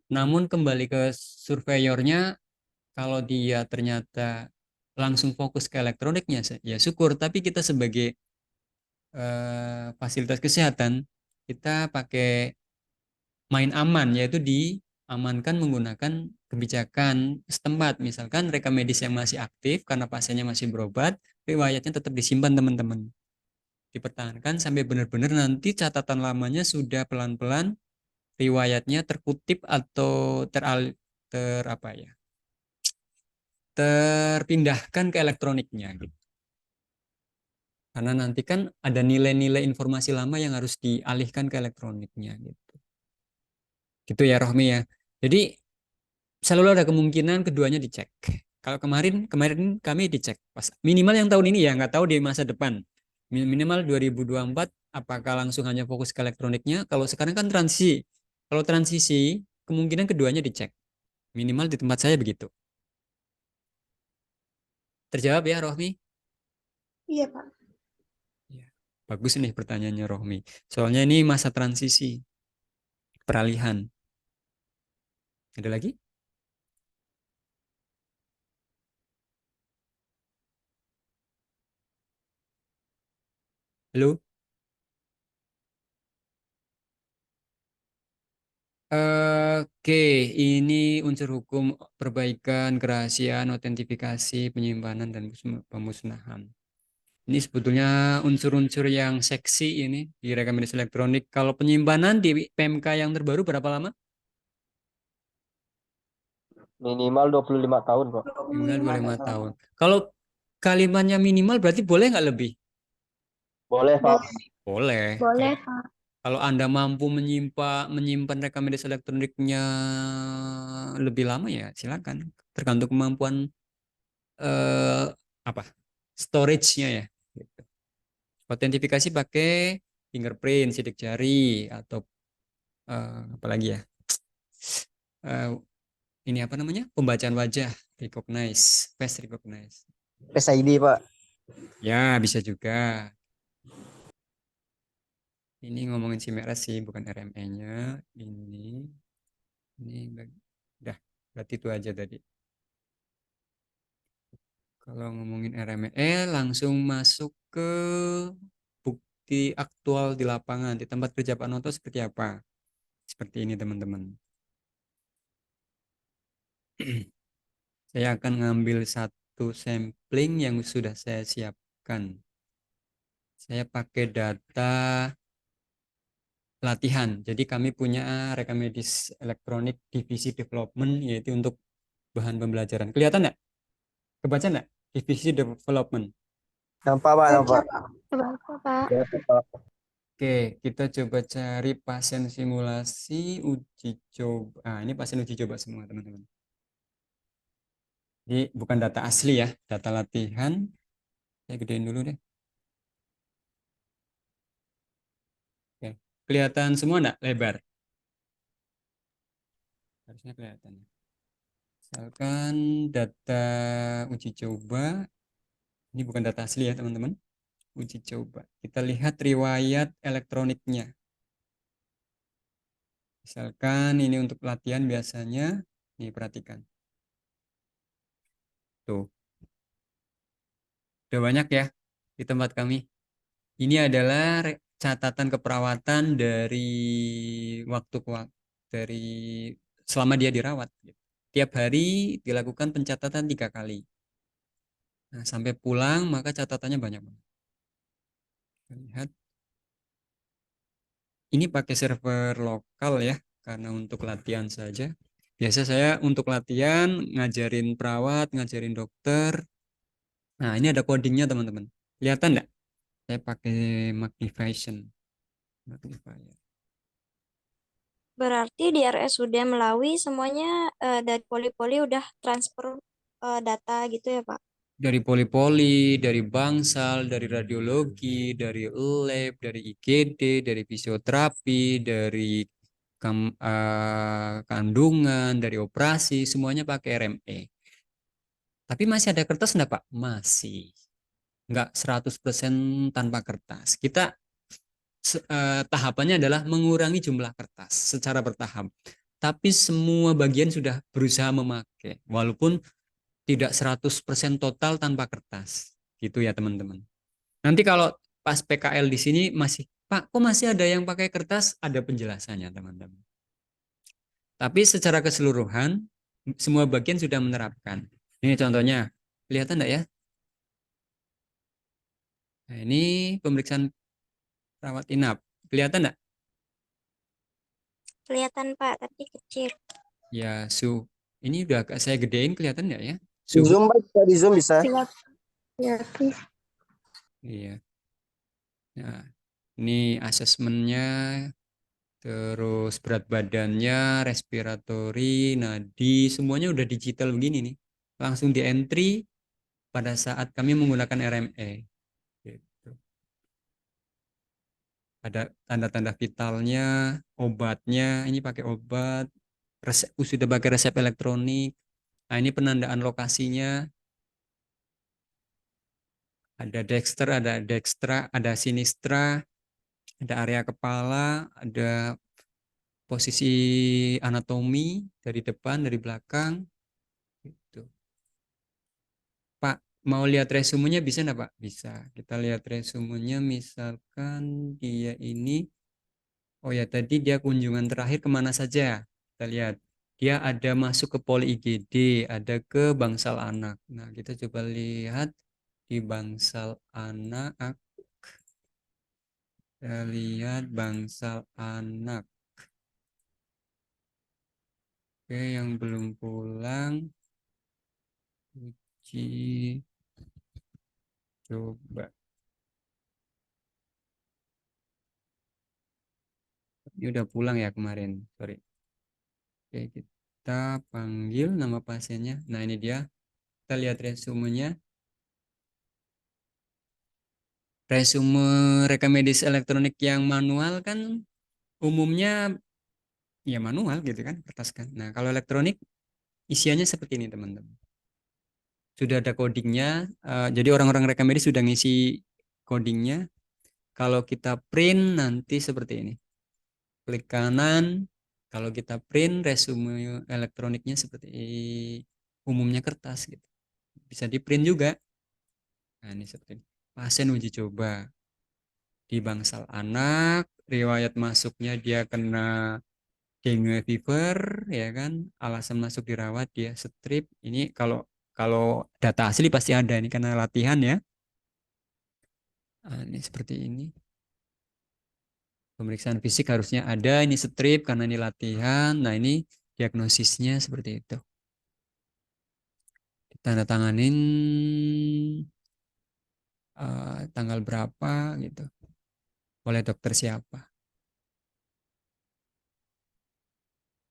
Namun kembali ke surveyornya, kalau dia ternyata langsung fokus ke elektroniknya, ya syukur. Tapi kita sebagai fasilitas kesehatan, kita pakai main aman, yaitu diamankan menggunakan kebijakan setempat. Misalkan rekam medis yang masih aktif karena pasiennya masih berobat, riwayatnya tetap disimpan teman-teman. Dipertahankan sampai benar-benar nanti catatan lamanya sudah pelan-pelan riwayatnya terkutip atau terpindahkan ke elektroniknya gitu. Karena nanti kan ada nilai-nilai informasi lama yang harus dialihkan ke elektroniknya gitu. Gitu ya Rohmi ya. Jadi selalu ada kemungkinan keduanya dicek. Kalau kemarin kami dicek pas minimal yang tahun ini ya, nggak tahu di masa depan. Minimal 2024 apakah langsung hanya fokus ke elektroniknya? Kalau sekarang kan transisi. Kalau transisi kemungkinan keduanya dicek. Minimal di tempat saya begitu. Terjawab ya Rohmi? Iya, Pak. Ya. Bagus nih pertanyaannya Rohmi. Soalnya ini masa transisi, peralihan. Ada lagi? Halo? Oke, ini unsur hukum perbaikan, kerahasiaan, otentifikasi, penyimpanan, dan pemusnahan. Ini sebetulnya unsur-unsur yang seksi ini di rekam medis elektronik. Kalau penyimpanan di PMK yang terbaru berapa lama? Minimal 25 tahun kok. Minimal 25 tahun. Kalau kalimatnya minimal berarti boleh nggak lebih? Boleh, Pak. Boleh. Boleh, Pak. Kalau Anda mampu menyimpan rekam medis elektroniknya lebih lama ya silakan. Tergantung kemampuan eh, apa storage-nya ya. Gitu. Autentifikasi pakai fingerprint, sidik jari atau apa lagi ya? Eh, ini apa namanya? Pembacaan wajah, recognize, face recognize. SID, Pak. Ya, bisa juga. Ini ngomongin SIM-RS sih, bukan RME-nya. Ini udah, berarti itu aja tadi. Kalau ngomongin RME, langsung masuk ke bukti aktual di lapangan. Di tempat kerja Pak Noto seperti apa? Seperti ini teman-teman. Saya akan ngambil satu sampling yang sudah saya siapkan. Saya pakai data latihan. Jadi kami punya rekam medis elektronik divisi development, yaitu untuk bahan pembelajaran. Kelihatan nggak? Kebaca nggak? Divisi development. Nampak, Pak, nampak. Berapa, Pak? Ya, Pak. Oke, kita coba cari pasien simulasi uji coba. Ah, ini pasien uji coba semua, teman-teman. Jadi bukan data asli ya, data latihan. Saya gedein dulu deh. Oke. Kelihatan semua enggak lebar? Harusnya kelihatan. Misalkan data uji coba. Ini bukan data asli ya, teman-teman. Uji coba. Kita lihat riwayat elektroniknya. Misalkan ini untuk latihan biasanya. Nih, perhatikan. Tuh. Udah banyak ya di tempat kami. Ini adalah catatan keperawatan dari waktu ke waktu, dari selama dia dirawat. Tiap hari dilakukan pencatatan 3 kali. Nah, sampai pulang maka catatannya banyak banget. Lihat. Ini pakai server lokal ya, karena untuk latihan saja. Biasa saya untuk latihan ngajarin perawat, ngajarin dokter, Nah, ini ada codingnya teman-teman. Kelihatan nggak? Saya pakai magnification. Magnifier. Berarti di RSUD Melawi semuanya dari poli-poli udah transfer data gitu ya, Pak? Dari poli-poli, dari bangsal, dari radiologi, dari lab, dari IGD, dari fisioterapi, dari kandungan, dari operasi, semuanya pakai RME. Tapi masih ada kertas enggak, Pak? Masih. Enggak 100% tanpa kertas. Kita tahapannya adalah mengurangi jumlah kertas secara bertahap. Tapi semua bagian sudah berusaha memakai. Walaupun tidak 100% total tanpa kertas. Gitu ya teman-teman. Nanti kalau pas PKL di sini masih, Pak, kok masih ada yang pakai kertas? Ada penjelasannya teman-teman. Tapi secara keseluruhan, semua bagian sudah menerapkan. Ini contohnya, kelihatan enggak ya? Nah, ini pemeriksaan rawat inap. Kelihatan enggak? Kelihatan, Pak, tapi kecil. Ya, ini udah agak saya gedein, kelihatan enggak ya? Di Suhu. Zoom, Pak, di Zoom bisa. Iya. Nah, ini asesmennya, terus berat badannya, respiratory, nadi, semuanya udah digital begini nih. Langsung di entry pada saat kami menggunakan RME. Gitu. Ada tanda-tanda vitalnya, obatnya, ini pakai obat, sudah pakai resep elektronik. Nah, ini penandaan lokasinya. Ada dexter, ada dextra, ada sinistra, ada area kepala, ada posisi anatomi dari depan, dari belakang. Gitu. Pak, mau lihat resumenya bisa enggak, Pak? Bisa. Kita lihat resumenya, misalkan dia ini, oh ya tadi dia kunjungan terakhir kemana saja? Kita lihat. Dia ada masuk ke poli IGD, ada ke bangsal anak. Nah, kita coba lihat di bangsal anak. Kita lihat bangsal anak. Oke, yang belum pulang. Uji. Coba. Ini udah pulang ya kemarin. Sorry. Oke, kita panggil nama pasiennya. Nah, ini dia. Kita lihat resumenya. Resume rekam medis elektronik yang manual kan umumnya ya manual gitu kan, kertas kan. Nah, kalau elektronik isiannya seperti ini, teman-teman. Sudah ada codingnya. Jadi orang-orang rekam medis sudah ngisi codingnya. Kalau kita print nanti seperti ini. Klik kanan. Kalau kita print resume elektroniknya seperti umumnya kertas gitu. Bisa di print juga. Nah, ini seperti ini. Pasien uji coba di bangsal anak, riwayat masuknya dia kena dengue fever, ya kan? Alasan masuk dirawat dia strip. Ini kalau kalau data asli pasti ada ini karena latihan ya. Nah, ini seperti ini. Pemeriksaan fisik harusnya ada, ini strip karena ini latihan. Nah, ini diagnosisnya seperti itu. Ditandatanganin tanggal berapa gitu. Oleh dokter siapa.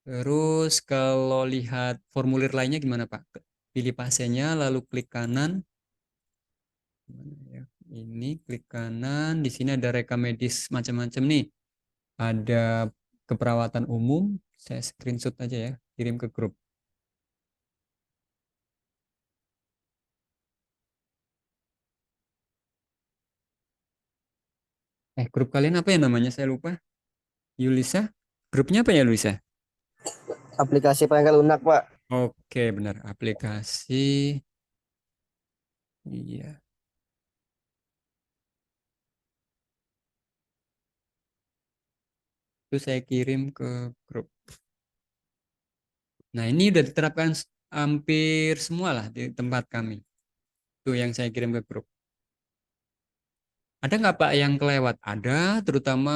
Terus kalau lihat formulir lainnya gimana, Pak? Pilih pasiennya lalu klik kanan. Gimana ya? Ini klik kanan, di sini ada rekam medis macam-macam nih. Ada keperawatan umum, saya screenshot aja ya, kirim ke grup. Grup kalian apa ya namanya? Saya lupa. Yulisa? Grupnya apa ya, Yulisa? Aplikasi penangkal lunak, Pak. Oke, benar. Aplikasi. Iya. Itu saya kirim ke grup. Nah, ini udah diterapkan hampir semua lah di tempat kami. Itu yang saya kirim ke grup. Ada nggak Pak yang kelewat? Ada, terutama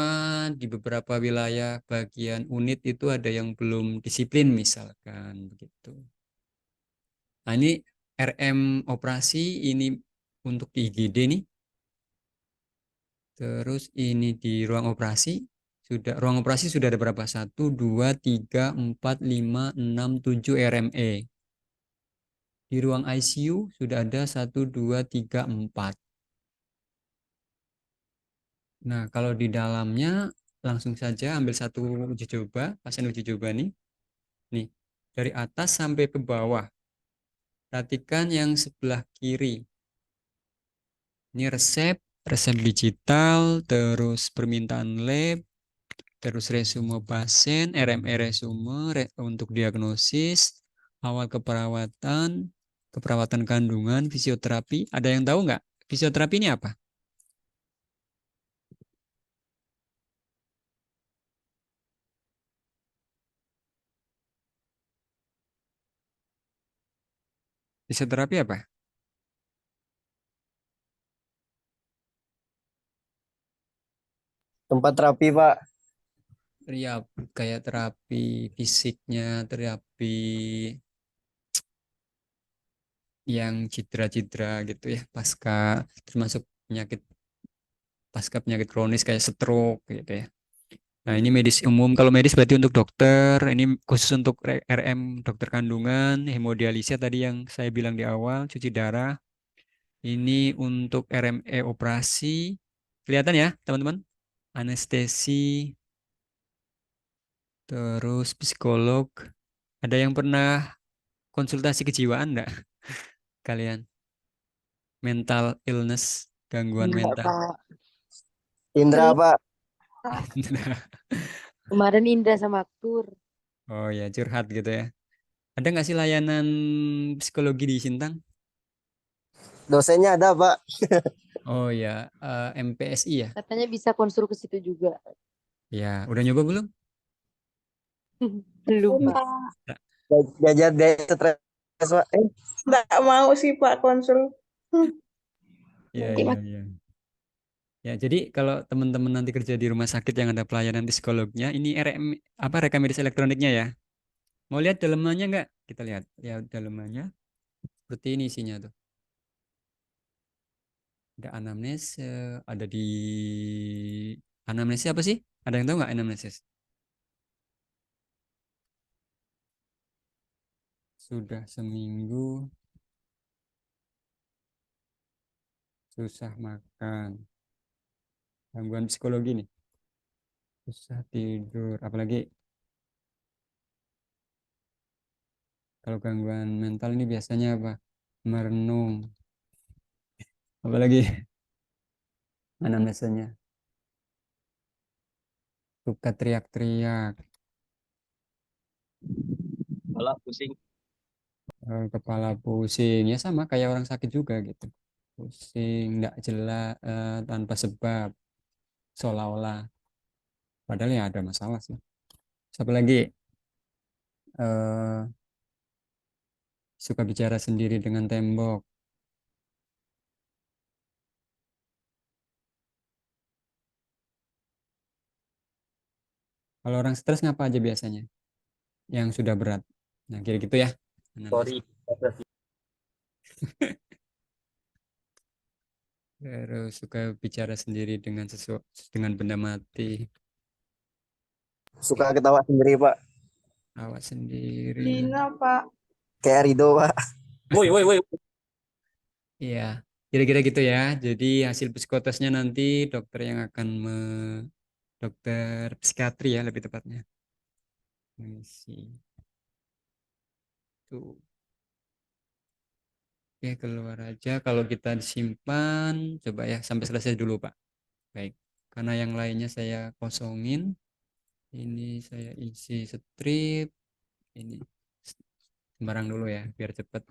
di beberapa wilayah bagian unit itu ada yang belum disiplin misalkan begitu. Nah, ini RM operasi, ini untuk di IGD nih. Terus ini di ruang operasi. Ruang operasi sudah ada berapa? 1, 2, 3, 4, 5, 6, 7 RME. Di ruang ICU sudah ada 1, 2, 3, 4. Nah, kalau di dalamnya langsung saja ambil satu uji coba, pasien uji coba nih. Nih, dari atas sampai ke bawah. Perhatikan yang sebelah kiri. Ini resep digital, terus permintaan lab, terus resume pasien, RME resume untuk diagnosis, awal keperawatan kandungan, fisioterapi. Ada yang tahu nggak? Fisioterapi ini apa? Fisioterapi apa? Tempat terapi, Pak. Ya, kayak terapi fisiknya, terapi yang cedera-cedera gitu ya, termasuk pasca penyakit kronis kayak stroke gitu ya. Nah, ini medis umum. Kalau medis berarti untuk dokter, ini khusus untuk RM dokter kandungan, hemodialisa tadi yang saya bilang di awal, cuci darah. Ini untuk RME operasi. Kelihatan ya, teman-teman? Anestesi, terus psikolog. Ada yang pernah konsultasi kejiwaan enggak kalian? Mental illness, gangguan Enggak, mental. Pak. Indra, Belum, Pak. Pak. Kemarin Indra sama Aktur. Oh ya, curhat gitu ya. Ada nggak sih layanan psikologi di Sintang? Dosennya ada, Pak. Oh ya, MPSI ya. Katanya bisa konsul ke situ juga. Ya, udah nyoba belum? Belum, Belum, Pak. Pak. Belajar dari stres, Pak. Nggak mau sih Pak konsul. Ya, Nanti ya, Mas. ya. Ya, jadi kalau teman-teman nanti kerja di rumah sakit yang ada pelayanan psikolognya, ini rekam medis elektroniknya ya. Mau lihat dalamannya nggak? Kita lihat. Lihat dalamannya. Seperti ini isinya tuh. Ada anamnesis, ada di anamnesis apa sih? Ada yang tahu nggak anamnesis? Sudah seminggu susah makan. Gangguan psikologi nih. Susah tidur. Apalagi kalau gangguan mental ini biasanya apa? Merenung. Apalagi anamnesanya. Suka teriak-teriak. Kepala pusing. Kepala pusing. Ya sama kayak orang sakit juga gitu. Pusing, nggak jelas, tanpa sebab. Seolah-olah. Padahal ya ada masalah sih. Siapa lagi? eh, Suka bicara sendiri dengan tembok. Kalau orang stres ngapa aja biasanya? Yang sudah berat. Nah, kira gitu ya. Sorry. Terus suka bicara sendiri dengan benda mati. Suka ketawa sendiri, Pak. Awak sendiri. Dina Pak. Kayak Rido, Pak. Woi, woi, woi. Iya, kira-kira gitu ya. Jadi hasil psikotesnya nanti dokter yang akan dokter psikiatri ya lebih tepatnya. Mengisi. Tuh. Oke, keluar aja. Kalau kita disimpan, coba ya sampai selesai dulu, Pak. Baik. Karena yang lainnya saya kosongin. Ini saya isi strip. Ini sembarang dulu ya, biar cepat.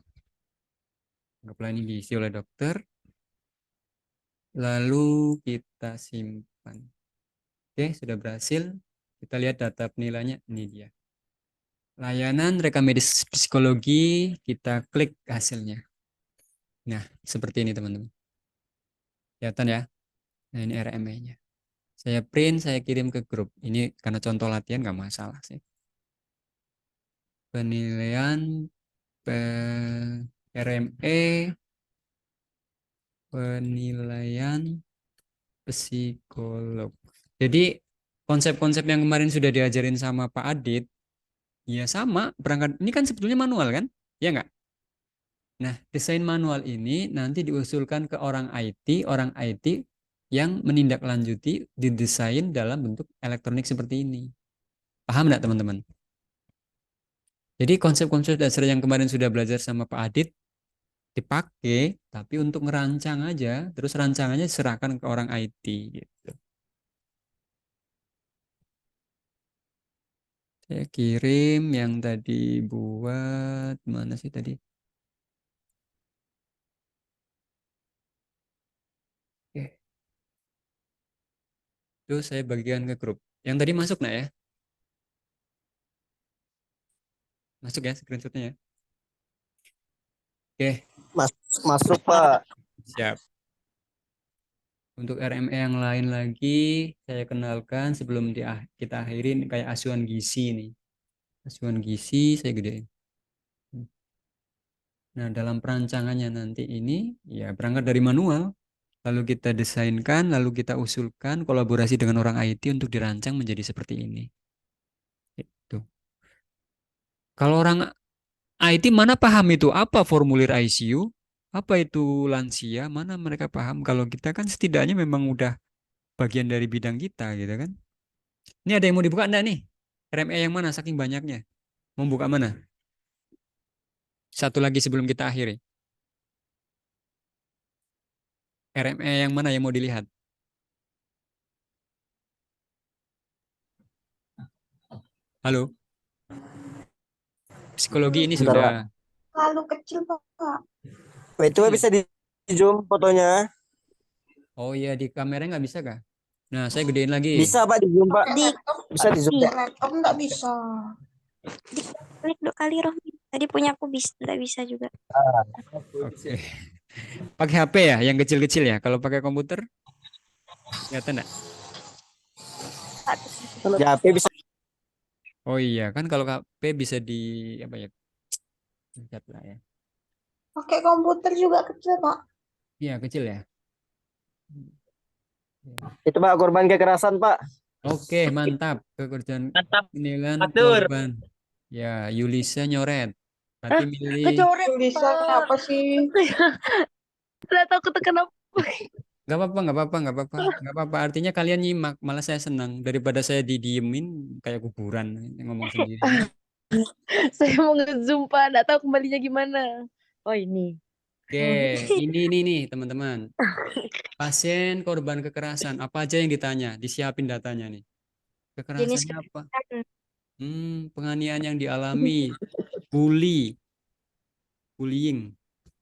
Anggaplah ini diisi oleh dokter. Lalu kita simpan. Oke, sudah berhasil. Kita lihat data penilaiannya. Ini dia. Layanan rekam medis psikologi, kita klik hasilnya. Nah, seperti ini teman-teman. Kelihatan ya? Nah, ini RME-nya. Saya print, saya kirim ke grup. Ini karena contoh latihan nggak masalah sih. Penilaian RME penilaian psikolog. Jadi konsep-konsep yang kemarin sudah diajarin sama Pak Adit, ya sama berangkat. Ini kan sebetulnya manual kan? Ya nggak? Nah, desain manual ini nanti diusulkan ke orang IT yang menindaklanjuti didesain dalam bentuk elektronik seperti ini. Paham nggak teman-teman? Jadi konsep-konsep dasar yang kemarin sudah belajar sama Pak Adit dipakai, tapi untuk ngerancang aja, terus rancangannya diserahkan ke orang IT gitu. Saya kirim yang tadi buat mana sih tadi? Oke. Terus saya bagikan ke grup. Yang tadi masuk nggak ya? Masuk ya screenshotnya ya? Oke, Masuk Pak. siap. Untuk RME yang lain lagi, saya kenalkan sebelum kita akhirin kayak asuhan gizi nih. Asuhan gizi saya gedein. Nah, dalam perancangannya nanti ini, ya berangkat dari manual, lalu kita desainkan, lalu kita usulkan kolaborasi dengan orang IT untuk dirancang menjadi seperti ini. Itu. Kalau orang IT mana paham itu apa formulir ICU, apa itu lansia, mana mereka paham. Kalau kita kan setidaknya memang udah bagian dari bidang kita gitu kan. Ini ada yang mau dibuka enggak nih? RME yang mana saking banyaknya? Mau buka mana? Satu lagi sebelum kita akhiri. RME yang mana yang mau dilihat? Halo? Psikologi ini Bentar, Pak. sudah. Terlalu kecil, Pak. Itu bisa di zoom fotonya. Oh iya, di kamera nggak bisa kah? Nah, saya gedein lagi. Bisa Pak di zoom Pak. Pakai laptop, Bisa di zoom. pakai laptop nggak bisa. Klik 2 kali Rohmi. Tadi punya aku nggak bisa juga. Oke. Pakai HP ya, yang kecil-kecil ya. Kalau pakai komputer, kelihatan nggak? Ya, HP bisa. Oh iya, kan kalau HP bisa di apa ya? Pencet lah ya. Pakai komputer juga kecil, Pak. Iya, kecil ya. Itu Pak korban kekerasan Pak. Oke, mantap. Pekerjaan Mantap. penilaian Atur. korban. Ya, Yulisa nyoret. Berarti milih. Kecoret, Bisa Pak. apa sih? Nggak tahu ketekan apa. Gak apa-apa, gak apa-apa, gak apa-apa, gak apa-apa. Artinya kalian nyimak, malah saya senang daripada saya didiemin kayak kuburan ngomong sendiri. Saya mau nge-zoom, Pak. Nggak tahu kembalinya gimana. Oh, ini. Oke, ini nih teman-teman. Pasien korban kekerasan, apa aja yang ditanya? Disiapin datanya nih. Jenis Kekerasannya apa? kekerasan. Penganiayaan yang dialami, bullying,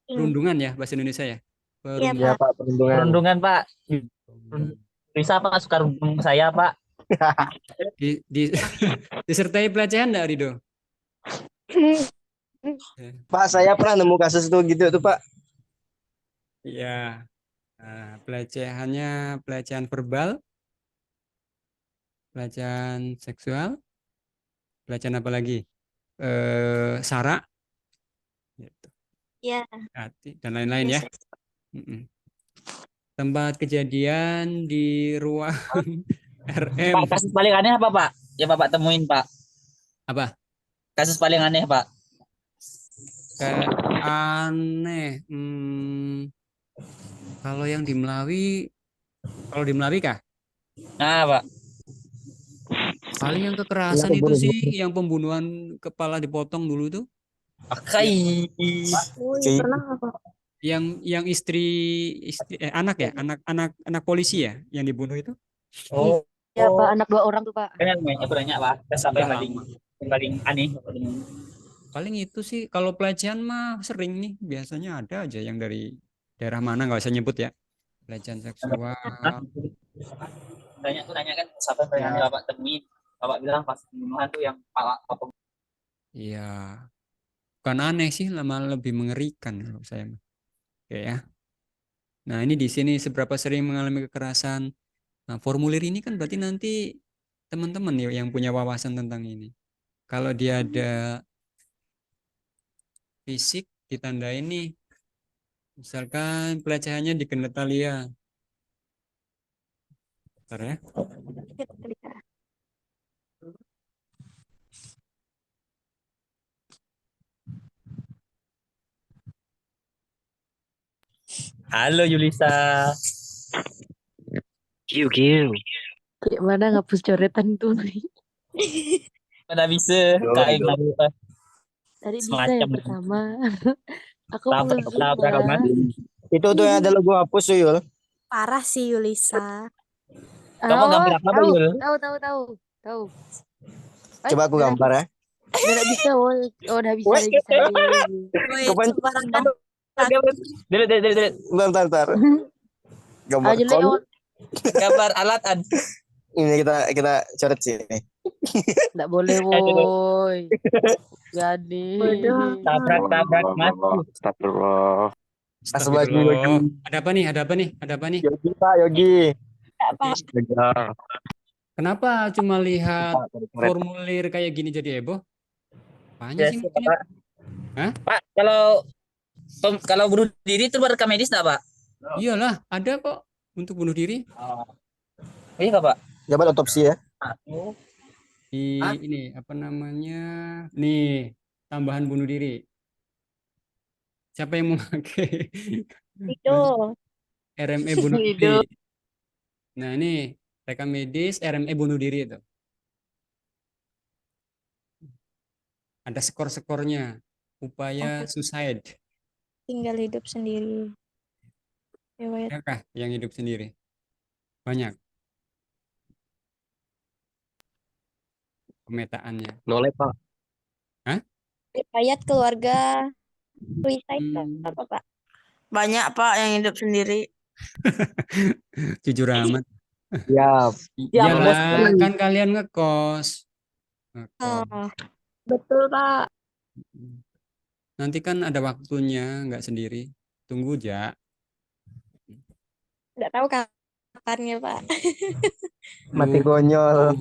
perundungan ya bahasa Indonesia ya. Iya, Ya Pak. Pak perlindungan. Perundungan Pak. Perundungan. Bisa Pak suka rundung saya Pak. Disertai pelecehan enggak, Rido? Pak saya pernah nemu kasus tuh gitu tuh Pak. Iya. Nah, pelecehannya pelecehan verbal, pelecehan seksual, pelecehan apa lagi? Sara, gitu. Iya. Hati, dan lain-lain ya. Bisa. Mm-mm. Tempat kejadian di ruang RM. Pak kasus paling aneh apa Pak? Ya Bapak temuin Pak. Apa? Kasus paling aneh Pak. Kayak aneh. Kalau yang di Melawi, kah? Nah Pak. Paling yang kekerasan itu sih, yang pembunuhan kepala dipotong dulu tuh. Pakai. Oh, iya, pernah nggak, Pak? Yang istri anak ya, anak polisi ya yang dibunuh itu. Oh. Ya, Pak. Anak 2 orang tuh, Pak. Kan aku nanya Pak. Kasus apa Udah yang paling aneh? Paling itu sih, kalau pelecehan mah sering nih, biasanya ada aja yang dari daerah mana nggak usah nyebut ya. Pelecehan seksual. Tanya kan siapa yang aneh Bapak temuin. Bapak bilang pas pembunuhan tuh yang apa? Iya. Bukan aneh sih, malah lebih mengerikan kalau saya mah. Oke ya. Nah, ini di sini seberapa sering mengalami kekerasan. Nah, formulir ini kan berarti nanti teman-teman ya yang punya wawasan tentang ini. Kalau dia ada fisik, ditandain nih Misalkan pelecehannya di genitalia. Bentar ya. Halo Yulisa. Kiu, kiu. Kayak mana ngapus coretan tuh? Mana bisa kayak Aduh. ngaruh Tadi bisa semacam yang pertama. Aku mau labrak nge-zoom labrak lah. aman. Itu tuh yang ada logo hapus tuh Yul. Parah sih Yulisa. Kamu gambar apa tahu, Yul? tahu. Coba aku gambar ya. Udah nggak bisa, Wol. Oh, udah bisa, Woi, udah bisa. Woi, kapan? sembarangan. Dulu. Bentar. Gambar Ah, jelek, kon. Wol. Gambar alat Ini kita coret sini. Nggak boleh, woi. Jadi. tabrak mas. Astagfirullah. Asbaju Yogi. Astagfirullah. Ada apa nih? Ada apa nih? Ada apa nih? Yogi Pak Yogi. Kenapa cuma lihat Coret. formulir kayak gini jadi heboh? Apanya Ya, sih siapa, maksudnya? Pak? Hah? Pak, kalau bunuh diri itu merekam medis nggak Pak? Iyalah, ada kok untuk bunuh diri Iya nggak Pak? Jabat otopsi ya. di ini apa namanya? Nih, tambahan bunuh diri. Siapa yang mau pakai Itu. RME bunuh diri? Nah, ini rekam medis RME bunuh diri itu. Ada skor-skornya. Upaya suicide. Tinggal hidup sendiri. Riwayat Adakah yang hidup sendiri? Banyak pemetaannya. Nolep Pak. riwayat keluarga. Suicide itu Hmm, apa, Pak? Banyak Pak yang hidup sendiri. jujur amat. Siap. Iyalah, kan kalian ngekos. Oh, betul, Pak. Nanti kan ada waktunya, nggak sendiri. Tunggu aja. Nggak tahu kapannya, Pak. Mati konyol.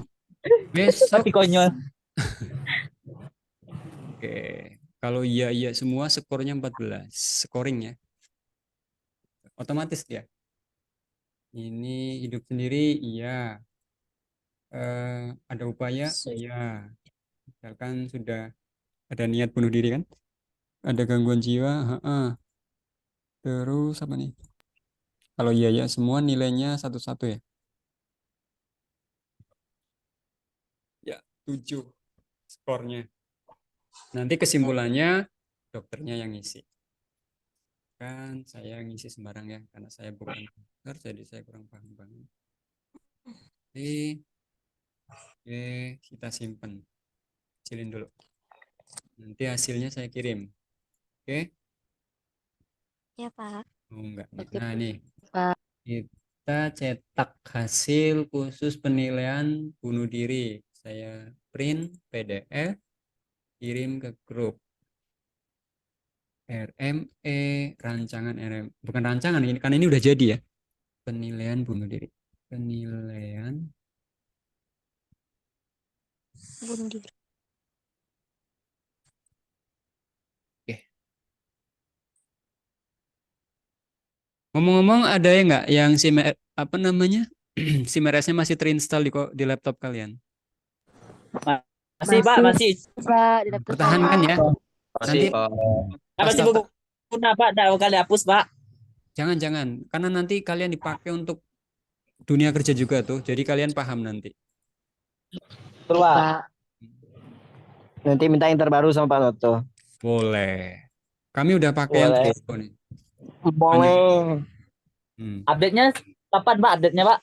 Besok. Mati konyol. Oke. Kalau iya semua skornya 14. Scoring ya. Otomatis dia. Ini hidup sendiri, iya. Ada upaya, iya. Misalkan sudah ada niat bunuh diri kan? Ada gangguan jiwa, Terus apa nih? Kalau iya semua nilainya satu-satu ya. Ya, 7 skornya. Nanti kesimpulannya dokternya yang ngisi. Kan saya ngisi sembarang ya, karena saya bukan dokter, jadi saya kurang paham banget. Oke, kita simpen. Kecilin dulu. Nanti hasilnya saya kirim. Oke? Ya, Pak. Oh, enggak. Oke, Nah, nih. Pak. Kita cetak hasil khusus penilaian bunuh diri. Saya print PDF, kirim ke grup. RME, rancangan RM. Bukan rancangan, ini kan ini udah jadi ya. Penilaian bunuh diri. Penilaian Bunuh diri. Ngomong-ngomong, ada ya nggak yang SIM apa namanya SIM RS-nya masih terinstall di laptop kalian? Masih Pak, masih. Pak, di laptop Pertahankan ya. Masih Nanti Masih berguna Pak, tidak kali hapus Pak. jangan, karena nanti kalian dipakai untuk dunia kerja juga tuh. Jadi kalian paham nanti. Betul Pak. Pak. Nanti minta yang terbaru sama Pak Noto. Boleh. Kami udah pakai yang Boleh. terbaru nih. Boleh. Update-nya kapan Pak? Update-nya Pak?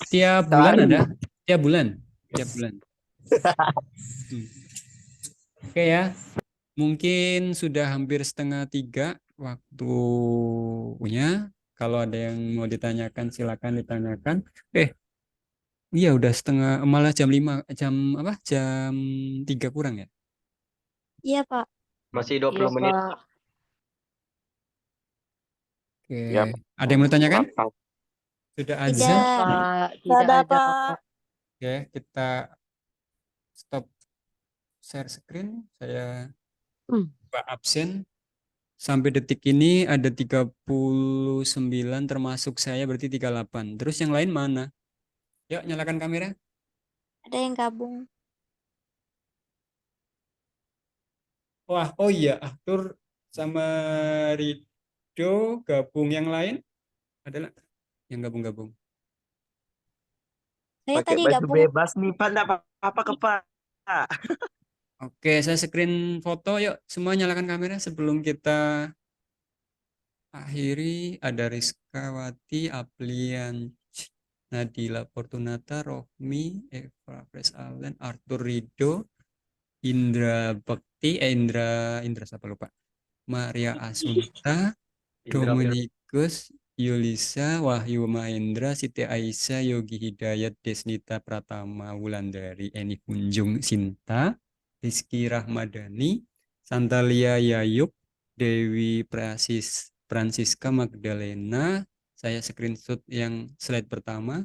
Tiap bulan ada. Tiap bulan. Oke ya. Mungkin sudah hampir 2:30 waktunya. Kalau ada yang mau ditanyakan silakan ditanyakan. Iya udah malah jam 5 jam 3 kurang ya. Iya, Pak. Masih 20 menit. Pak. Oke. Yap. Ada yang mau ditanyakan? Gampang. Sudah Tidak. azan. Pak, Tidak ada, ada, Pak. Oke, kita stop share screen. Saya buka absen sampai detik ini ada 39 termasuk saya berarti 38. Terus yang lain mana? Yuk nyalakan kamera. Ada yang gabung. Wah, oh iya, Arthur sama Rido gabung. Yang lain adalah yang gabung-gabung. Saya Pakai tadi baju gabung. bebas nih Pak, enggak apa-apa ke Pak. Oke, saya screen foto. Yuk, semua nyalakan kamera sebelum kita akhiri. Ada Rizkawati, Aplian, Nadila Fortunata, Rohmi, Eva Presalen, Arthur Rido, Indra Bekti, Indra siapa lupa, Maria Asunta, Dominikus, Yulisa, Wahyu Mahendra, Siti Aisyah, Yogi Hidayat, Desnita Pratama, Wulandari, Eni Kunjung, Sinta, Rizky Rahmadani, Santalia Yayuk, Dewi Francisca Magdalena. Saya screenshot yang slide pertama.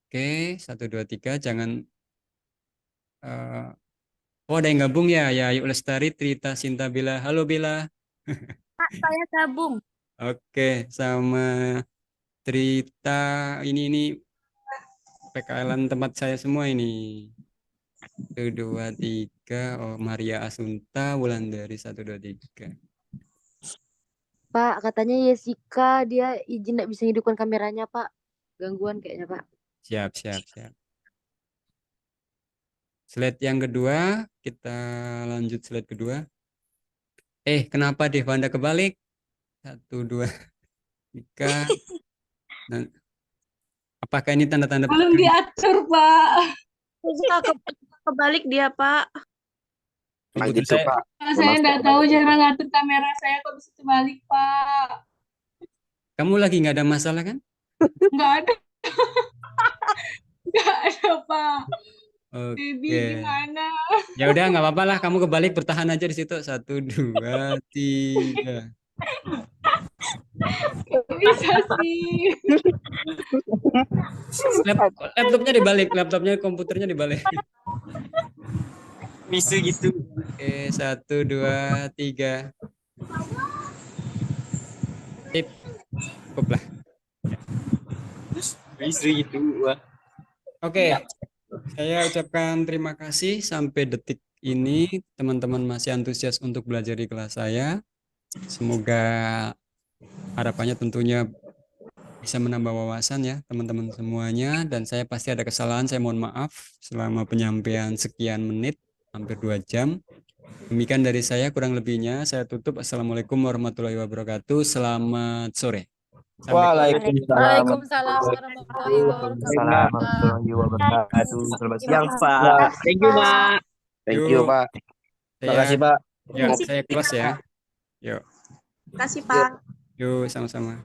Oke, 1, 2, 3. Jangan. Oh, ada yang gabung ya. Ya, Yuk Lestari, Trita, Sinta, Bila. Halo, Bila. Pak, saya gabung. Oke, sama Trita. Ini PKL tempat saya semua ini. 1, 2, 3. Oh, Maria Asunta, Wulandari 1, 2, 3. Pak, katanya Jessica dia izin nggak bisa hidupkan kameranya, Pak. Gangguan kayaknya, Pak. Siap. Slide yang kedua, kita lanjut slide kedua. Kenapa Devanda kebalik? 1, 2, 3. Nah, apakah ini tanda-tanda Belum diatur, Pak. Kebalik dia, Pak. Nah Komputer gitu saya, Pak. Saya nggak tahu cara ngatur kamera saya kok bisa terbalik, Pak. kamu lagi nggak ada masalah kan? Nggak ada. Nggak ada, Pak. Baby Oke. gimana? Ya udah nggak apa-apa lah, kamu kebalik bertahan aja di situ. 1, 2, 3. Nggak bisa sih. Laptopnya dibalik, komputernya dibalik. Bisa gitu. Oke, 1, 2, 3. Sip, cukup lah. Bisa gitu. Wah. Oke, saya ucapkan terima kasih sampai detik ini teman-teman masih antusias untuk belajar di kelas saya. Semoga harapannya tentunya bisa menambah wawasan ya teman-teman semuanya, dan saya pasti ada kesalahan, saya mohon maaf selama penyampaian sekian menit, hampir 2 jam. Demikian dari saya, kurang lebihnya saya tutup. Assalamualaikum warahmatullahi wabarakatuh. Selamat sore. Waalaikumsalam. Waalaikumsalam warahmatullahi Waalaikumsalam wabarakatuh. warahmatullahi wabarakatuh. Selamat siang Terima Pak. kasih. Thank you Pak. Thank you Yuk. Pak. Terima kasih Pak. Ya, saya close ya. Yuk, Kasih, Pak. yuk sama-sama.